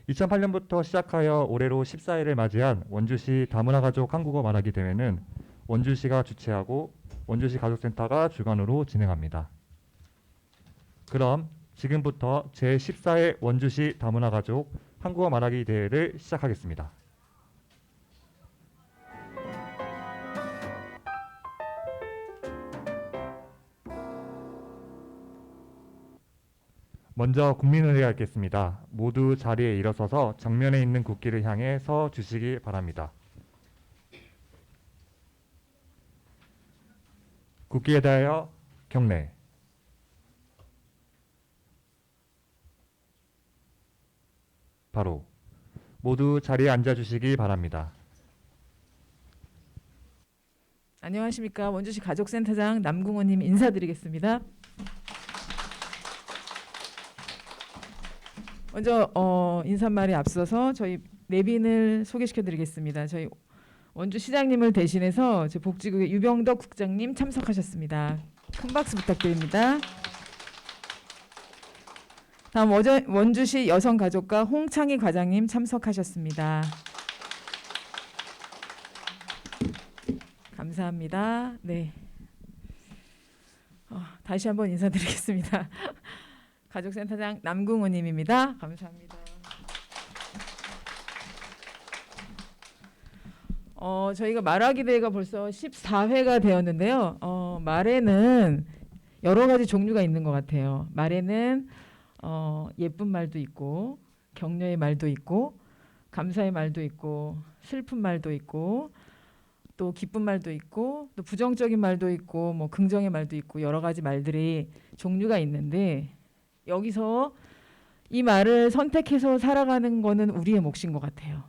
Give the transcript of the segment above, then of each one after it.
2008년부터 시작하여 올해로 14회를 맞이한 원주시 다문화가족 한국어 말하기 대회는 원주시가 주최하고 원주시 가족센터가 주관으로 진행합니다. 그럼 지금부터 제14회 원주시 다문화가족 한국어 말하기 대회를 시작하겠습니다. 먼저 국민의례가 있겠습니다. 모두 자리에 일어서서 정면에 있는 국기를 향해 서 주시기 바랍니다. 국기에 대하여 경례. 바로 모두 자리에 앉아주시기 바랍니다. 안녕하십니까. 원주시 가족센터장 남궁호님 인사드리겠습니다. 먼저 인사말에 앞서서 저희 내빈을 소개시켜드리겠습니다. 저희 원주시장님을 대신해서 제 복지국의 유병덕 국장님 참석하셨습니다. 큰 박수 부탁드립니다. 다음 원주시 여성가족과 홍창희 과장님 참석하셨습니다. 감사합니다. 네. 다시 한번 인사드리겠습니다. 가족센터장 남궁호님입니다. 감사합니다. 저희가 말하기 대회가 벌써 14회가 되었는데요. 말에는 여러 가지 종류가 있는 것 같아요. 말에는 예쁜 말도 있고 격려의 말도 있고 감사의 말도 있고 슬픈 말도 있고 또 기쁜 말도 있고 또 부정적인 말도 있고 뭐 긍정의 말도 있고 여러 가지 말들이 종류가 있는데 여기서 이 말을 선택해서 살아가는 거는 우리의 몫인 것 같아요.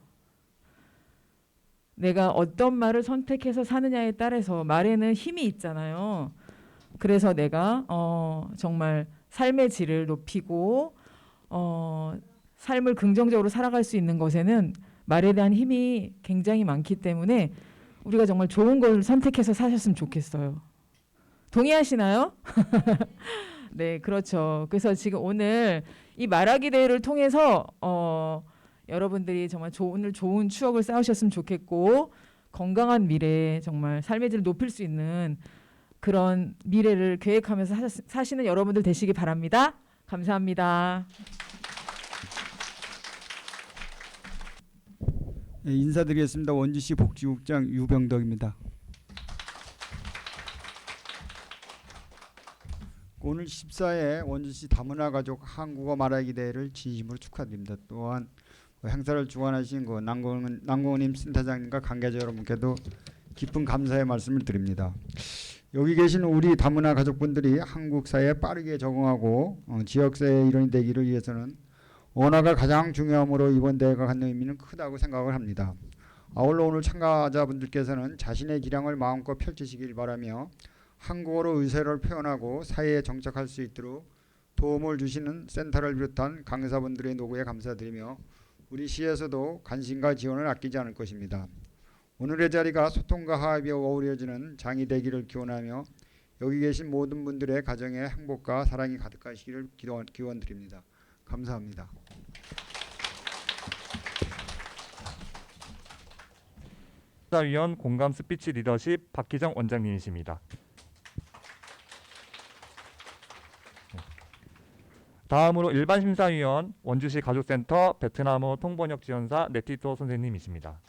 내가 어떤 말을 선택해서 사느냐에 따라서 말에는 힘이 있잖아요. 그래서 내가 정말 삶의 질을 높이고 삶을 긍정적으로 살아갈 수 있는 것에는 말에 대한 힘이 굉장히 많기 때문에 우리가 정말 좋은 걸 선택해서 사셨으면 좋겠어요. 동의하시나요? 네, 그렇죠. 그래서 지금 오늘 이 말하기 대회를 통해서 여러분들이 정말 오늘 좋은 추억을 쌓으셨으면 좋겠고 건강한 미래, 정말 삶의 질을 높일 수 있는 그런 미래를 계획하면서 사시는 여러분들 되시기 바랍니다. 감사합니다. 네, 인사드리겠습니다. 원주시 복지국장 유병덕입니다. 오늘 14회 원주시 다문화가족 한국어 말하기 대회를 진심으로 축하드립니다. 또한 행사를 주관하신 남궁호님 센터장님과 관계자 여러분께도 깊은 감사의 말씀을 드립니다. 여기 계신 우리 다문화 가족분들이 한국 사회에 빠르게 적응하고 지역사회의 일원이 되기를 위해서는 언어가 가장 중요하므로 이번 대회가 갖는 의미는 크다고 생각을 합니다. 아울러 오늘 참가자분들께서는 자신의 기량을 마음껏 펼치시길 바라며 한국어로 의사를 표현하고 사회에 정착할 수 있도록 도움을 주시는 센터를 비롯한 강사분들의 노고에 감사드리며 우리 시에서도 관심과 지원을 아끼지 않을 것입니다. 오늘의 자리가 소통과 화합이 어우러지는 장이 되기를 기원하며 여기 계신 모든 분들의 가정에 행복과 사랑이 가득하시기를 기원드립니다. 감사합니다. 심사위원 공감 스피치 리더십 박희정 원장님이십니다. 다음으로 일반 심사위원 원주시 가족센터 베트남어 통번역 지원사 네티토 선생님이십니다.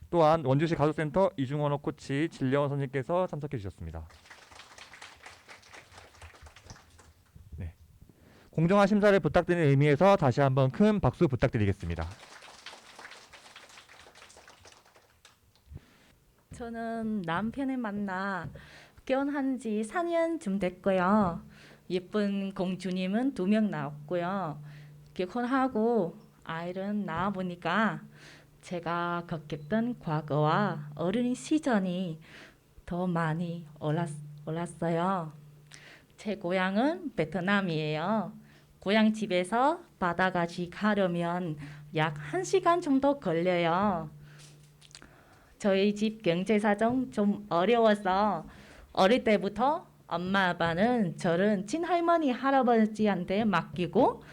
또한 원주시 가족센터 이중언어 코치 진려원 선생님께서 참석해 주셨습니다. 네. 공정한 심사를 부탁드리는 의미에서 다시 한번 큰 박수 부탁드리겠습니다. 저는 남편을 만나 결혼한 지 4년쯤 됐고요. 예쁜 공주님은 2명 낳았고요. 결혼하고 아이를 낳아보니까 제가 겪었던 과거와 어린 시절이 더 많이 올랐어요. 제 고향은 베트남이에요. 고향 집에서 바다까지 가려면 약 1시간 정도 걸려요. 저희 집 경제 사정 좀 어려워서 어릴 때부터 엄마 아빠는 저를 친할머니 할아버지한테 맡기고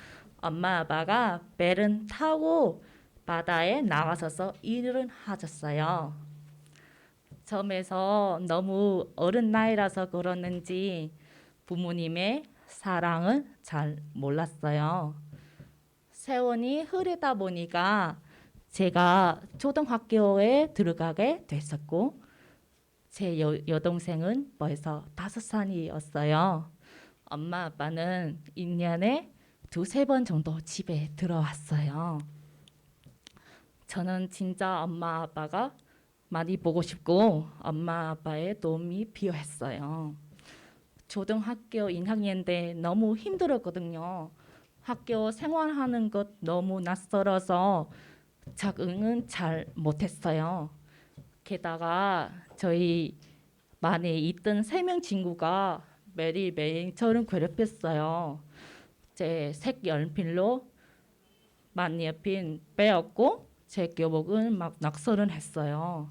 엄마 아빠가 배를 타고 바다에 나가서서 일을 하셨어요. 처음에서 너무 어린 나이라서 그러는지 부모님의 사랑을 잘 몰랐어요. 세월이 흐르다 보니까 제가 초등학교에 들어가게 됐었고 제 여동생은 벌써 5살이었어요. 엄마 아빠는 1년에 2-3번 정도 집에 들어왔어요. 저는 진짜 엄마 아빠가 많이 보고 싶고 엄마 아빠의 도움이 필요했어요. 초등학교 1학년 때 너무 힘들었거든요. 학교 생활하는 것 너무 낯설어서 적응은 잘 못했어요. 게다가 저희 반에 있던 3명 친구가 매일매일 저를 괴롭혔어요. 제 색 연필로 만년필 빼었고 제 교복은 막 낙서를 했어요.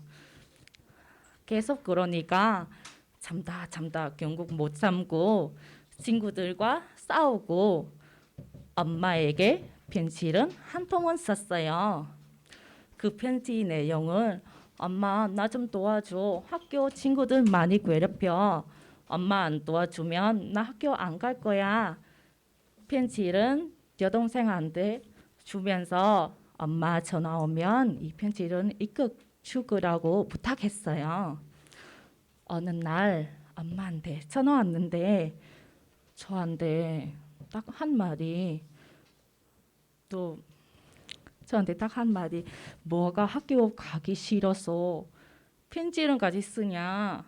계속 그러니까 참다 결국 못 참고 친구들과 싸우고 엄마에게 편지를 한 통을 썼어요. 그 편지 내용을 엄마 나 좀 도와줘. 학교 친구들 많이 괴롭혀. 엄마 안 도와주면 나 학교 안 갈 거야. 편지를 여동생한테 주면서 엄마 전화 오면 이 편지를 읽어 주라고 부탁했어요. 어느 날 엄마한테 전화 왔는데 저한테 딱 한마디 뭐가 학교 가기 싫어서 편지를까지 쓰냐.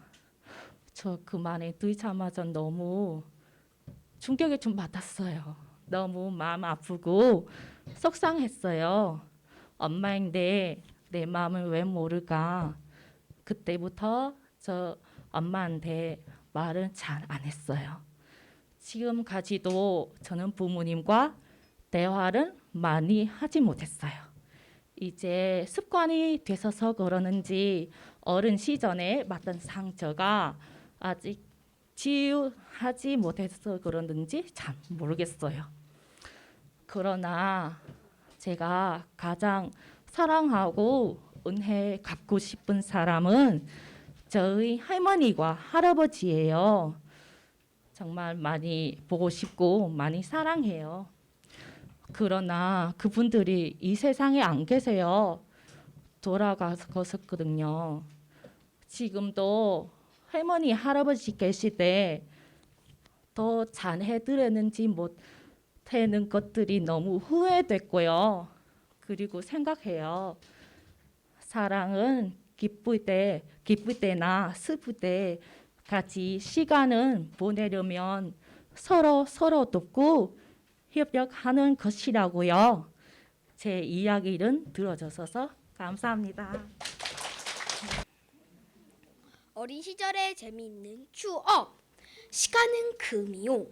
저 그 말에 듣자마자 너무 충격을 좀 받았어요. 너무 마음 아프고 속상했어요. 엄마인데 내 마음을 왜 모를까. 그때부터 저 엄마한테 말을 잘 안 했어요. 지금까지도 저는 부모님과 대화를 많이 하지 못했어요. 이제 습관이 되셔서 그러는지 어른 시절에 받은 상처가 아직 치유하지 못해서 그러는지 잘 모르겠어요. 그러나 제가 가장 사랑하고 은혜 갚고 싶은 사람은 저희 할머니와 할아버지예요. 정말 많이 보고 싶고 많이 사랑해요. 그러나 그분들이 이 세상에 안 계세요. 돌아가셨거든요. 지금도 할머니 할아버지 계실 때 더 잘해드렸는지 못하는 것들이 너무 후회됐고요. 그리고 생각해요. 사랑은 기쁠 때나 슬플 때 같이 시간을 보내려면 서로 돕고 협력하는 것이라고요. 제 이야기를 들어주셔서 감사합니다. 어린 시절의 재미있는 추억. 시간은 금이요.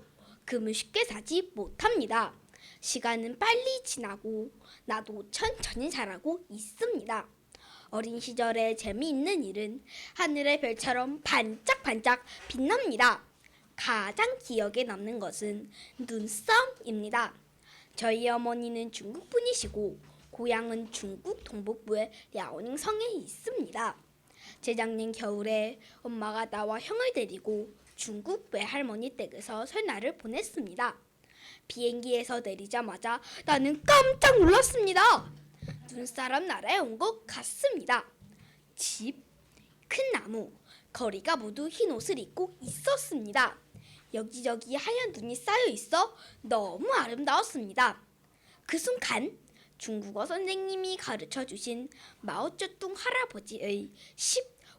금을 쉽게 사지 못합니다. 시간은 빨리 지나고 나도 천천히 자라고 있습니다. 어린 시절의 재미있는 일은 하늘의 별처럼 반짝반짝 빛납니다. 가장 기억에 남는 것은 눈싸움입니다. 저희 어머니는 중국 분이시고 고향은 중국 동북부의 랴오닝 성에 있습니다. 재작년 겨울에 엄마가 나와 형을 데리고 중국 외할머니 댁에서 설날을 보냈습니다. 비행기에서 내리자마자 나는 깜짝 놀랐습니다. 눈사람 나라에 온 것 같습니다. 집, 큰 나무, 거리가 모두 흰 옷을 입고 있었습니다. 여기저기 하얀 눈이 쌓여 있어 너무 아름다웠습니다. 그 순간 중국어 선생님이 가르쳐 주신 마오쩌둥 할아버지의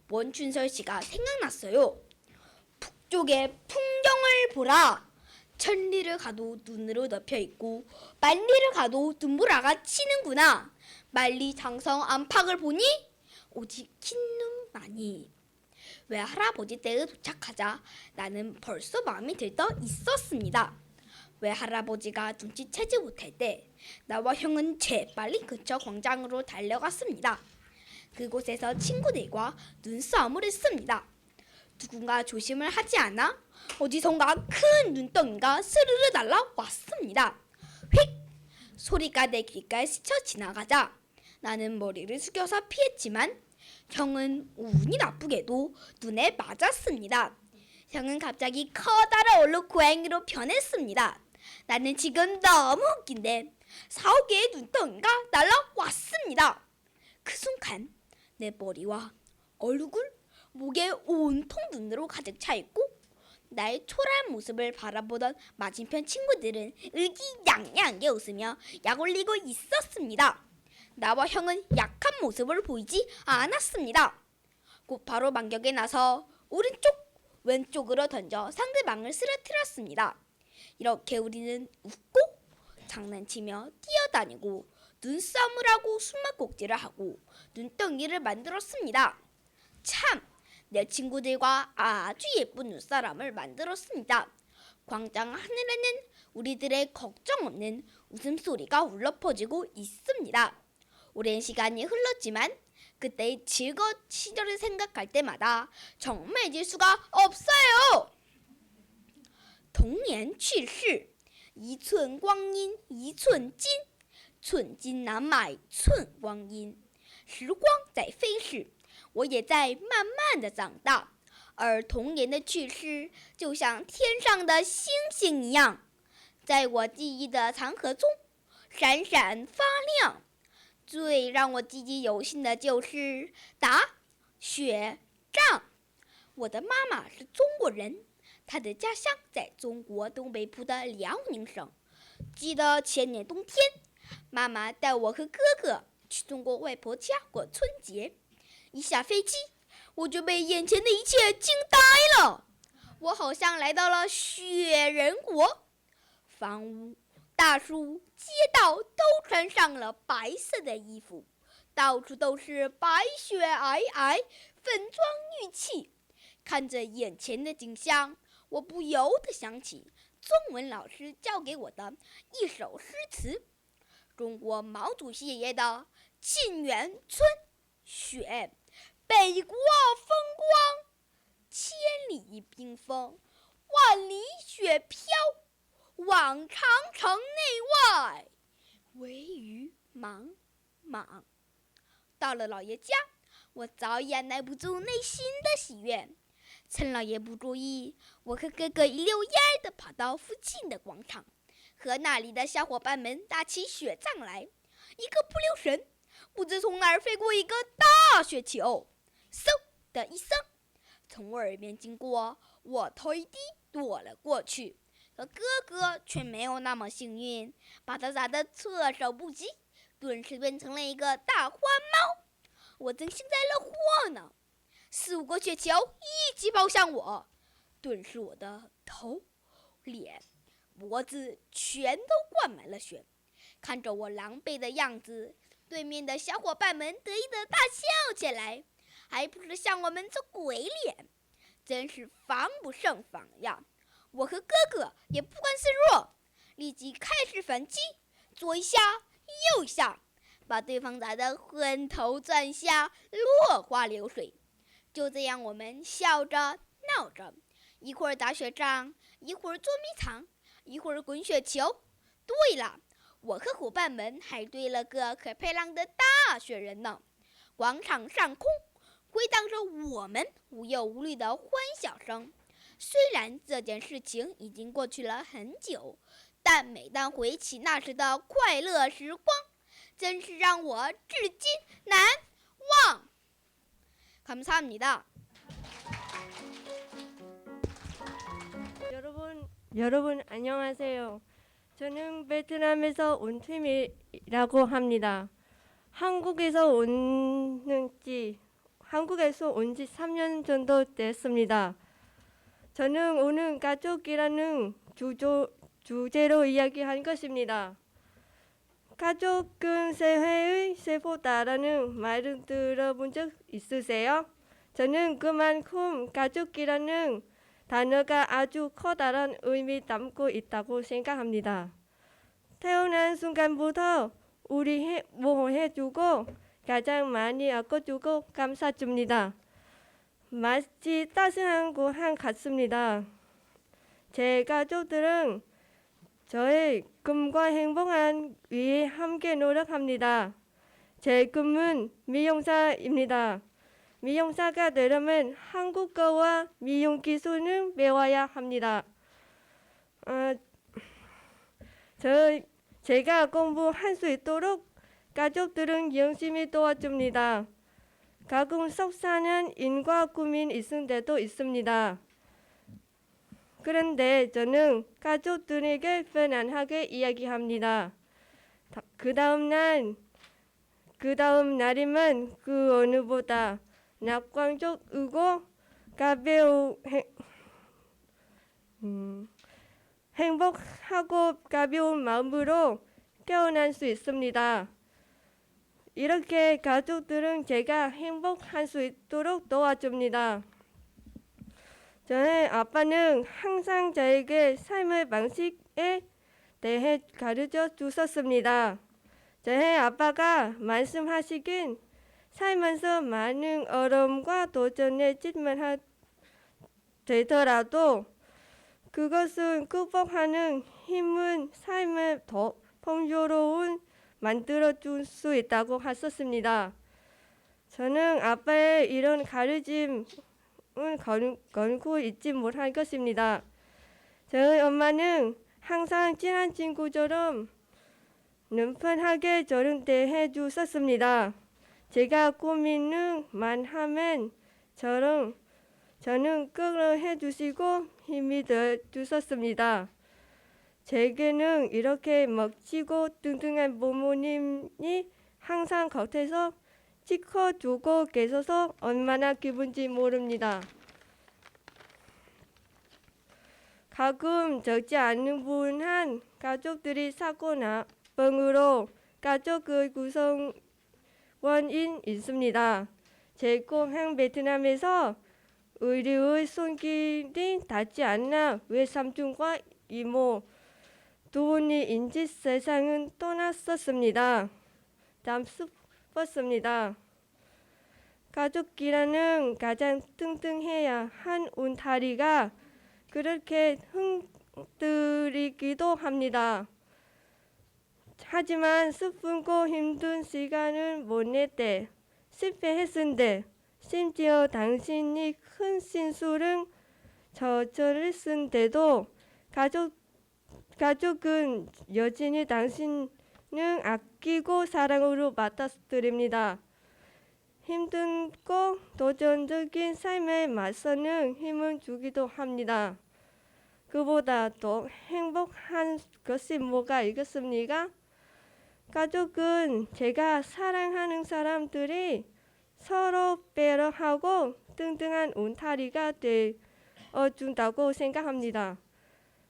10원춘설시가 생각났어요. 북쪽의 풍경을 보라. 천리를 가도 눈으로 덮여 있고 만리를 가도 눈보라가 치는구나. 만리 장성 안팎을 보니 오직 흰 눈만이. 외할아버지 댁에 도착하자 나는 벌써 마음이 들떠 있었습니다. 외할아버지가 눈치채지 못할 때 나와 형은 재빨리 근처 광장으로 달려갔습니다. 그곳에서 친구들과 눈싸움을 했습니다. 누군가 조심을 하지 않아 어디선가 큰 눈덩이가 스르르 날아왔습니다. 휙! 소리가 내 귓가에 스쳐 지나가자 나는 머리를 숙여서 피했지만 형은 운이 나쁘게도 눈에 맞았습니다. 형은 갑자기 커다란 얼룩 고양이로 변했습니다. 나는 지금 너무 웃긴데 4개의 눈덩이가 날아왔습니다. 그 순간 내 머리와 얼굴, 목에 온통 눈으로 가득 차 있고 나의 초라한 모습을 바라보던 맞은편 친구들은 의기양양하게 웃으며 약 올리고 있었습니다. 나와 형은 약한 모습을 보이지 않았습니다. 곧바로 만격에 나서 오른쪽, 왼쪽으로 던져 상대방을 쓰러뜨렸습니다. 이렇게 우리는 웃고 장난치며 뛰어다니고 눈싸움을 하고 숨막꼭질을 하고 눈덩이를 만들었습니다. 참, 내 친구들과 아주 예쁜 눈사람을 만들었습니다. 광장 하늘에는 우리들의 걱정 없는 웃음소리가 울려 퍼지고 있습니다. 오랜 시간이 흘렀지만 그때의 즐거운 시절을 생각할 때마다 정말 잊을 수가 없어요. 童年去世，一寸光阴一寸金，寸金难买寸光阴。时光在飞逝，我也在慢慢的长大，而童年的去世就像天上的星星一样，在我记忆的长河中闪闪发亮。最让我记忆犹新的就是打雪仗。我的妈妈是中国人，她的家乡在中国东北部的辽宁省。记得前年冬天，妈妈带我和哥哥去中国外婆家过春节。一下飞机，我就被眼前的一切惊呆了。我好像来到了雪人国，房屋、大树、街道都穿上了白色的衣服，到处都是白雪皑皑，粉妆玉砌。看着眼前的景象，我不由得想起中文老师教给我的一首诗词：中国毛主席爷爷的《沁园春·雪》，北国风光，千里冰封，万里雪飘。望长城内外，惟余莽莽。到了老爷家，我早已按耐不住内心的喜悦。趁老爷不注意，我和哥哥一溜烟儿地跑到附近的广场，和那里的小伙伴们打起雪仗来。一个不留神，不知从哪儿飞过一个大雪球，嗖的一声，从我耳边经过，我头一低，躲了过去。可哥哥却没有那么幸运，把他砸得措手不及，顿时变成了一个大花猫。我正幸灾乐祸呢，4、5个雪球一起抛向我，顿时我的头、脸、脖子全都灌满了雪。看着我狼狈的样子，对面的小伙伴们得意的大笑起来，还不是向我们做鬼脸，真是防不胜防呀！我和哥哥也不甘示弱，立即开始反击，左一下右一下，把对方打得昏头转向，落花流水。就这样，我们笑着闹着，一会儿打雪仗，一会儿捉迷藏，一会儿滚雪球。对了，我和伙伴们还堆了个可漂亮的大雪人呢。广场上空回荡着我们无忧无虑的欢笑声。虽然这件事情已经过去了很久，但每当回忆起那时的快乐时光，真是让我至今难忘。감사합니다. 여러분 안녕하세요. 저는 베트남에서 온 팀이라고 합니다. 한국에서 온 지 3년 정도 됐습니다. 저는 오늘 가족이라는 주제로 이야기한 것입니다. 가족은 새해의 새보다라는 말을 들어본 적 있으세요? 저는 그만큼 가족이라는 단어가 아주 커다란 의미 담고 있다고 생각합니다. 태어난 순간부터 우리 보호해주고 가장 많이 아껴주고 감싸줍니다. 마치 따스한 고향 같습니다. 제 가족들은 저의 꿈과 행복한 위해 함께 노력합니다. 제 꿈은 미용사입니다. 미용사가 되려면 한국어와 미용 기술을 배워야 합니다. 제가 공부할 수 있도록 가족들은 열심히 도와줍니다. 가끔 속상한 일과 고민 있을 때도 있습니다. 그런데 저는 가족들에게 편안하게 이야기합니다. 그 다음 날이면 그 어느보다 낙관적이고 행복하고 가벼운 마음으로 깨어날 수 있습니다. 이렇게 가족들은 제가 행복할 수 있도록 도와줍니다. 저의 아빠는 항상 저에게 삶의 방식에 대해 가르쳐 주셨습니다. 저의 아빠가 말씀하시긴 살면서 많은 어려움과 도전에 직면하 되더라도 그것을 극복하는 힘은 삶을 더 풍요로운 만들어줄 수 있다고 하셨습니다. 저는 아빠의 이런 가르침을 결코 잊지 못할 것입니다. 저희 엄마는 항상 친한 친구처럼 눈편하게 저를 대해 주셨습니다. 제가 고민을 많으면 저는 끌어해 주시고 힘이 되어 주셨습니다. 제게는 이렇게 멋지고 든든한 부모님이 항상 곁에서 지켜주고 계셔서 얼마나 기쁜지 모릅니다. 가끔 적지 않은 분한 가족들이 사고나 병으로 가족의 구성원이 있습니다. 제 고향 베트남에서 의료의 손길이 닿지 않아 외삼촌과 이모 두 분이 인지 세상은 떠났었습니다. 참 슬펐습니다. 가족이라는 가장 튼튼해야 한 울타리가 그렇게 흔들리기도 합니다. 하지만 슬프고 힘든 시간을 보낼 때, 실패했을 때, 심지어 당신이 큰 실수를 저질렀을 때도 가족은 여전히 당신을 아끼고 사랑으로 받아들입니다. 힘들고 도전적인 삶에 맞서는 힘을 주기도 합니다. 그보다 더 행복한 것이 뭐가 있겠습니까? 가족은 제가 사랑하는 사람들이 서로 배려하고 든든한 울타리가 되어준다고 생각합니다.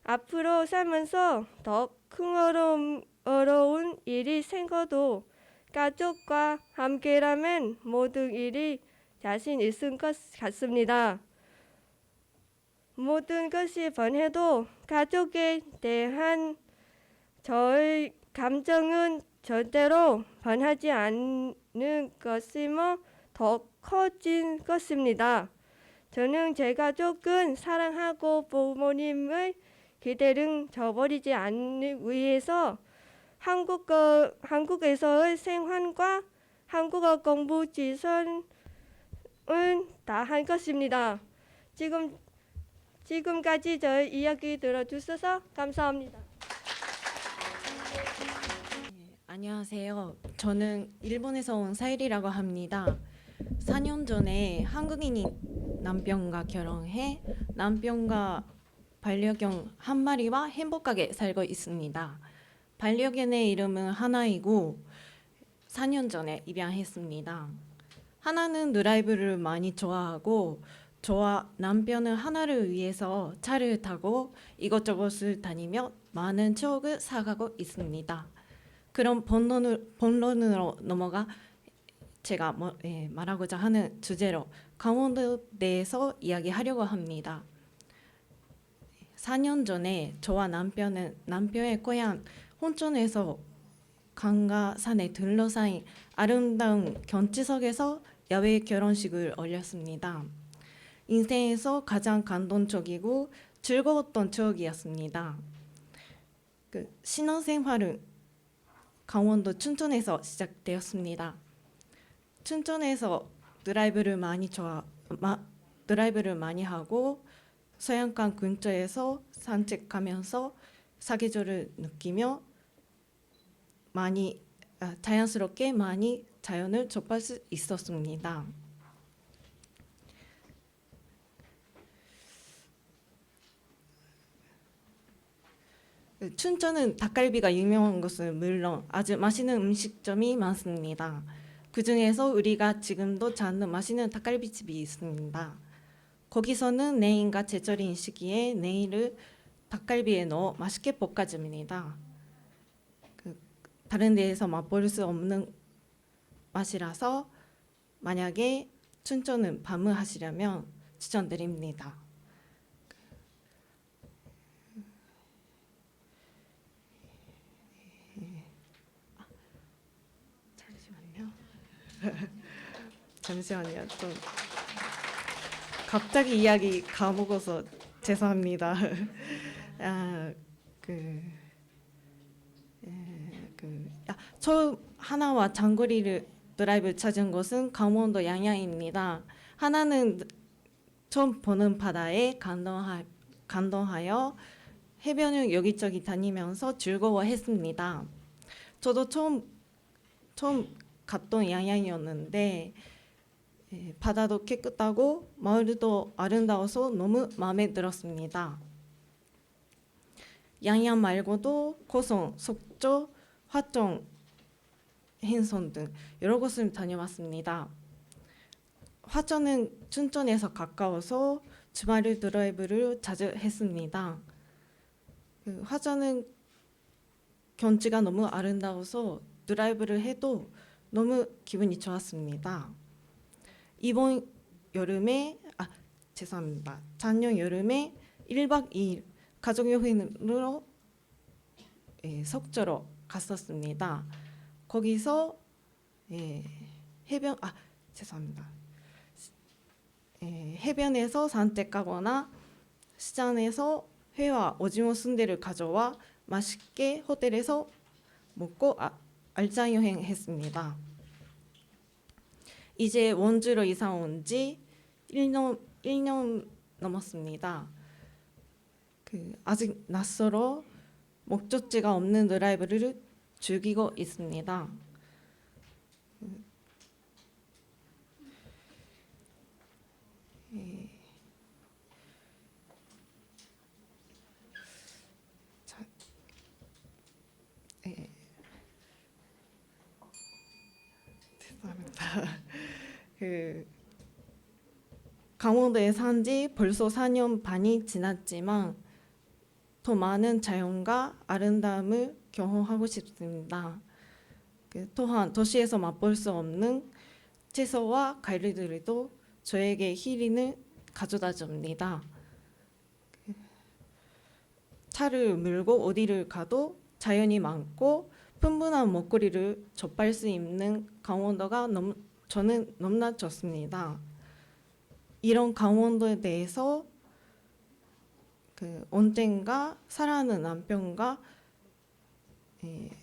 앞으로 살면서 더 큰 어려운 일이 생겨도 가족과 함께라면 모든 일이 자신 있을 것 같습니다. 모든 것이 변해도 가족에 대한 저의 감정은 절대로 변하지 않는 것이며 더 커진 것입니다. 저는 제 가족은 사랑하고 부모님의 기대를 저버리지 않기 위해서 한국에서의 생활과 한국어 공부 지선을 다할 것입니다. 지금까지 저의 이야기 들어주셔서 감사합니다. 안녕하세요. 저는 일본에서 온 사일이라고 합니다. 4년 전에 한국인인 남편과 결혼해 남편과 반려견 한 마리와 행복하게 살고 있습니다. 반려견의 이름은 하나이고 4년 전에 입양했습니다. 하나는 드라이브를 많이 좋아하고 저와 남편은 하나를 위해서 차를 타고 이것저것을 다니며 많은 추억을 쌓아가고 있습니다. 그럼 본론으로 넘어가 제가 말하고자 하는 주제로 강원도에 대해서 이야기하려고 합니다. 4년 전에 저와 남편은 남편의 고향 혼천에서 강과 산에 둘러싸인 아름다운 경치석에서 야외 결혼식을 올렸습니다. 인생에서 가장 감동적이고 즐거웠던 추억이었습니다. 신혼생활은 강원도 춘천에서 시작되었습니다. 춘천에서 드라이브를 많이 하고 서양강 근처에서 산책하면서 사계절을 느끼며 자연스럽게 많이 자연을 접할 수 있었습니다. 춘천은 닭갈비가 유명한 것은 물론 아주 맛있는 음식점이 많습니다. 그 중에서 우리가 지금도 찾는 맛있는 닭갈비집이 있습니다. 거기서는 냉이가 제철인 시기에 냉이를 닭갈비에 넣어 맛있게 볶아줍니다. 다른 데에서 맛볼 수 없는 맛이라서 만약에 춘천은 방문하시려면 추천드립니다. 잠시만요. 좀 갑자기 이야기 까먹어서 죄송합니다. 처음 하나와 장거리를 드라이브 찾은 곳은 강원도 양양입니다. 하나는 처음 보는 바다에 감동하여 해변을 여기저기 다니면서 즐거워했습니다. 저도 처음 갔던 양양이었는데 바다도 깨끗하고 마을도 아름다워서 너무 마음에 들었습니다. 양양 말고도 고성, 속초, 화정, 행선 등 여러 곳을 다녀왔습니다. 화천은 춘천에서 가까워서 주말에 드라이브를 자주 했습니다. 화천은 경치가 너무 아름다워서 드라이브를 해도 너무 기분이 좋았습니다. 이번 여름에 작년 여름에 1박 2일 가족 여행으로 속초로 갔었습니다. 거기서 해변에서 산책하거나 시장에서 회와 오징어 순대를 가져와 맛있게 호텔에서 먹고 알짱 여행했습니다. 이제 원주로 이사 온 지 1년 넘었습니다. 아직 낯설어 목적지가 없는 드라이브를 즐기고 있습니다. 죄송합니다. 강원도에 산 지 벌써 4년 반이 지났지만 더 많은 자연과 아름다움을 경험하고 싶습니다. 또한 도시에서 맛볼 수 없는 채소와 과일들도 저에게 힐링을 가져다 줍니다. 차를 몰고 어디를 가도 자연이 많고 풍부한 먹거리를 접할 수 있는 강원도가 저는 너무나 좋습니다. 이런 강원도에 대해서 언젠가 사랑하는 남편과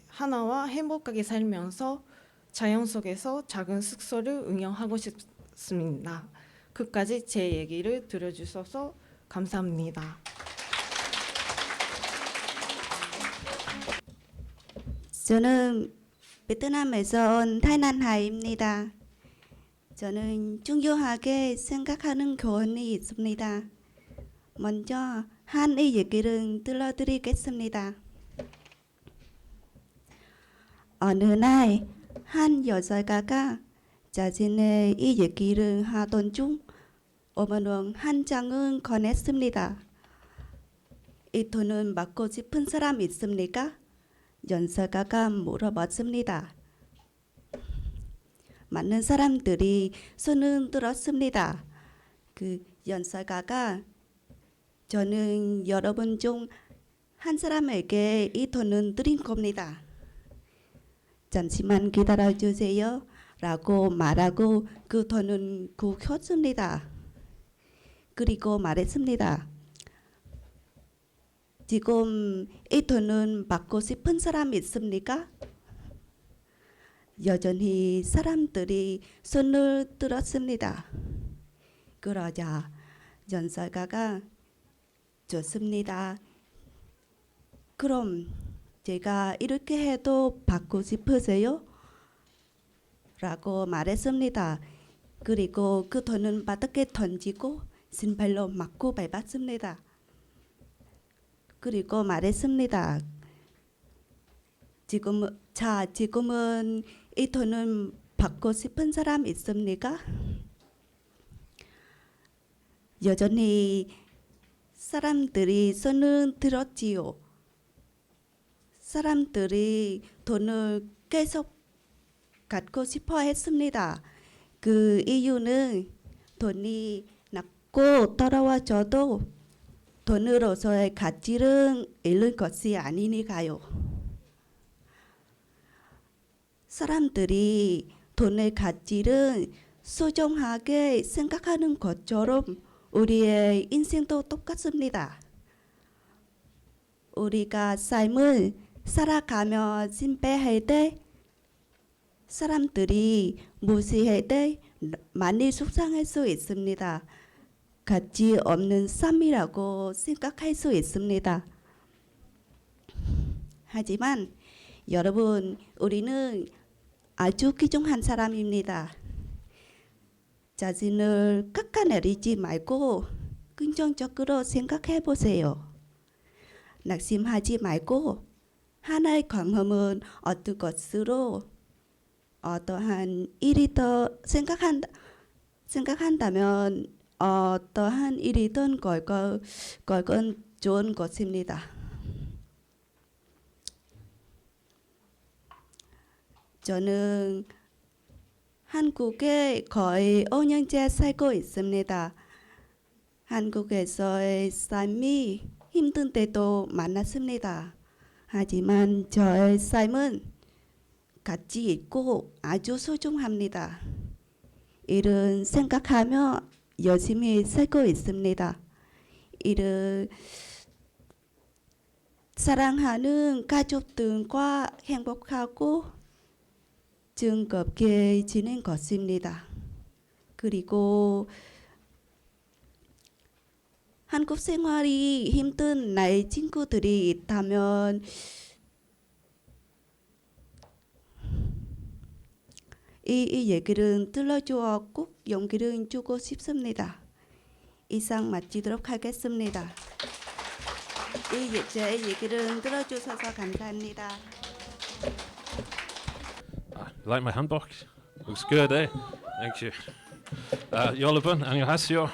하나와 행복하게 살면서 자연 속에서 작은 숙소를 운영하고 싶습니다. 끝까지 제 얘기를 들어주셔서 감사합니다. 저는 베트남에서 온 타이난하입니다. 저는 중요하게 생각하는 교훈이 있습니다. 먼저 한의 얘기를 들려드리겠습니다. 어느 날 한 여자가 자신의 이 얘기를 하던 중 어머니는 한 장을 건넸습니다. 이 돈은 받고 싶은 사람 있습니까? 연설가가 물어봤습니다. 많은 사람들이 손을 들었습니다. 그 연설가가 저는 여러분 중 한 사람에게 이 돈을 드린 겁니다. 잠시만 기다려주세요 라고 말하고 그 돈을 굽혔습니다. 그리고 말했습니다. 지금 이 돈은 받고 싶은 사람 있습니까? 여전히 사람들이 손을 들었습니다. 그러자 연설가가 좋습니다. 그럼 제가 이렇게 해도 받고 싶으세요? 라고 말했습니다. 그리고 그 돈은 바닥에 던지고 신발로 맞고 밟았습니다. 그리고 말했습니다. 지금은 이 돈은 받고 싶은 사람 있습니까? 여전히 사람들이 손을 들었지요. 사람들이 돈을 계속 갖고 싶어 했습니다. 그 이유는 돈이 낮고 떨어져도 돈으로서의 가치를 잃는 것이 아니니까요. 사람들이 돈의 가치를 소중하게 생각하는 것처럼 우리의 인생도 똑같습니다. 우리가 삶을 살아가며 실패할 때 사람들이 무시할 때 많이 속상할 수 있습니다. 가치 없는 삶이라고 생각할 수 있습니다. 하지만 여러분, 우리는 아주 귀중한 사람입니다. 자신을 깎아내리지 말고 긍정적으로 생각해 보세요. 낙심하지 말고 하나의 경험은 어떤 것으로 어떠한 일이 더 생각한다면 어떠한 일이든 그건 좋은 것입니다. 저는 한국에 거의 5년째 살고 있습니다. 한국에서의 삶이 힘든 때도 많았습니다. 하지만 저의 삶은 가치 있고 아주 소중합니다. 이를 생각하며 열심히 살고 있습니다. 이를 사랑하는 가족들과 행복하고 즐겁게 지낸 것입니다. 그리고 한국 생활이 힘든 나의 친구들이 있다면 이 얘기를 들려주어 꼭 용기를 주고 싶습니다. 이상 마치도록 하겠습니다. 제 얘기를 들어주셔서 감사합니다. Like my handbook? Looks good, eh? Thank you. 여러분, 안녕하세요.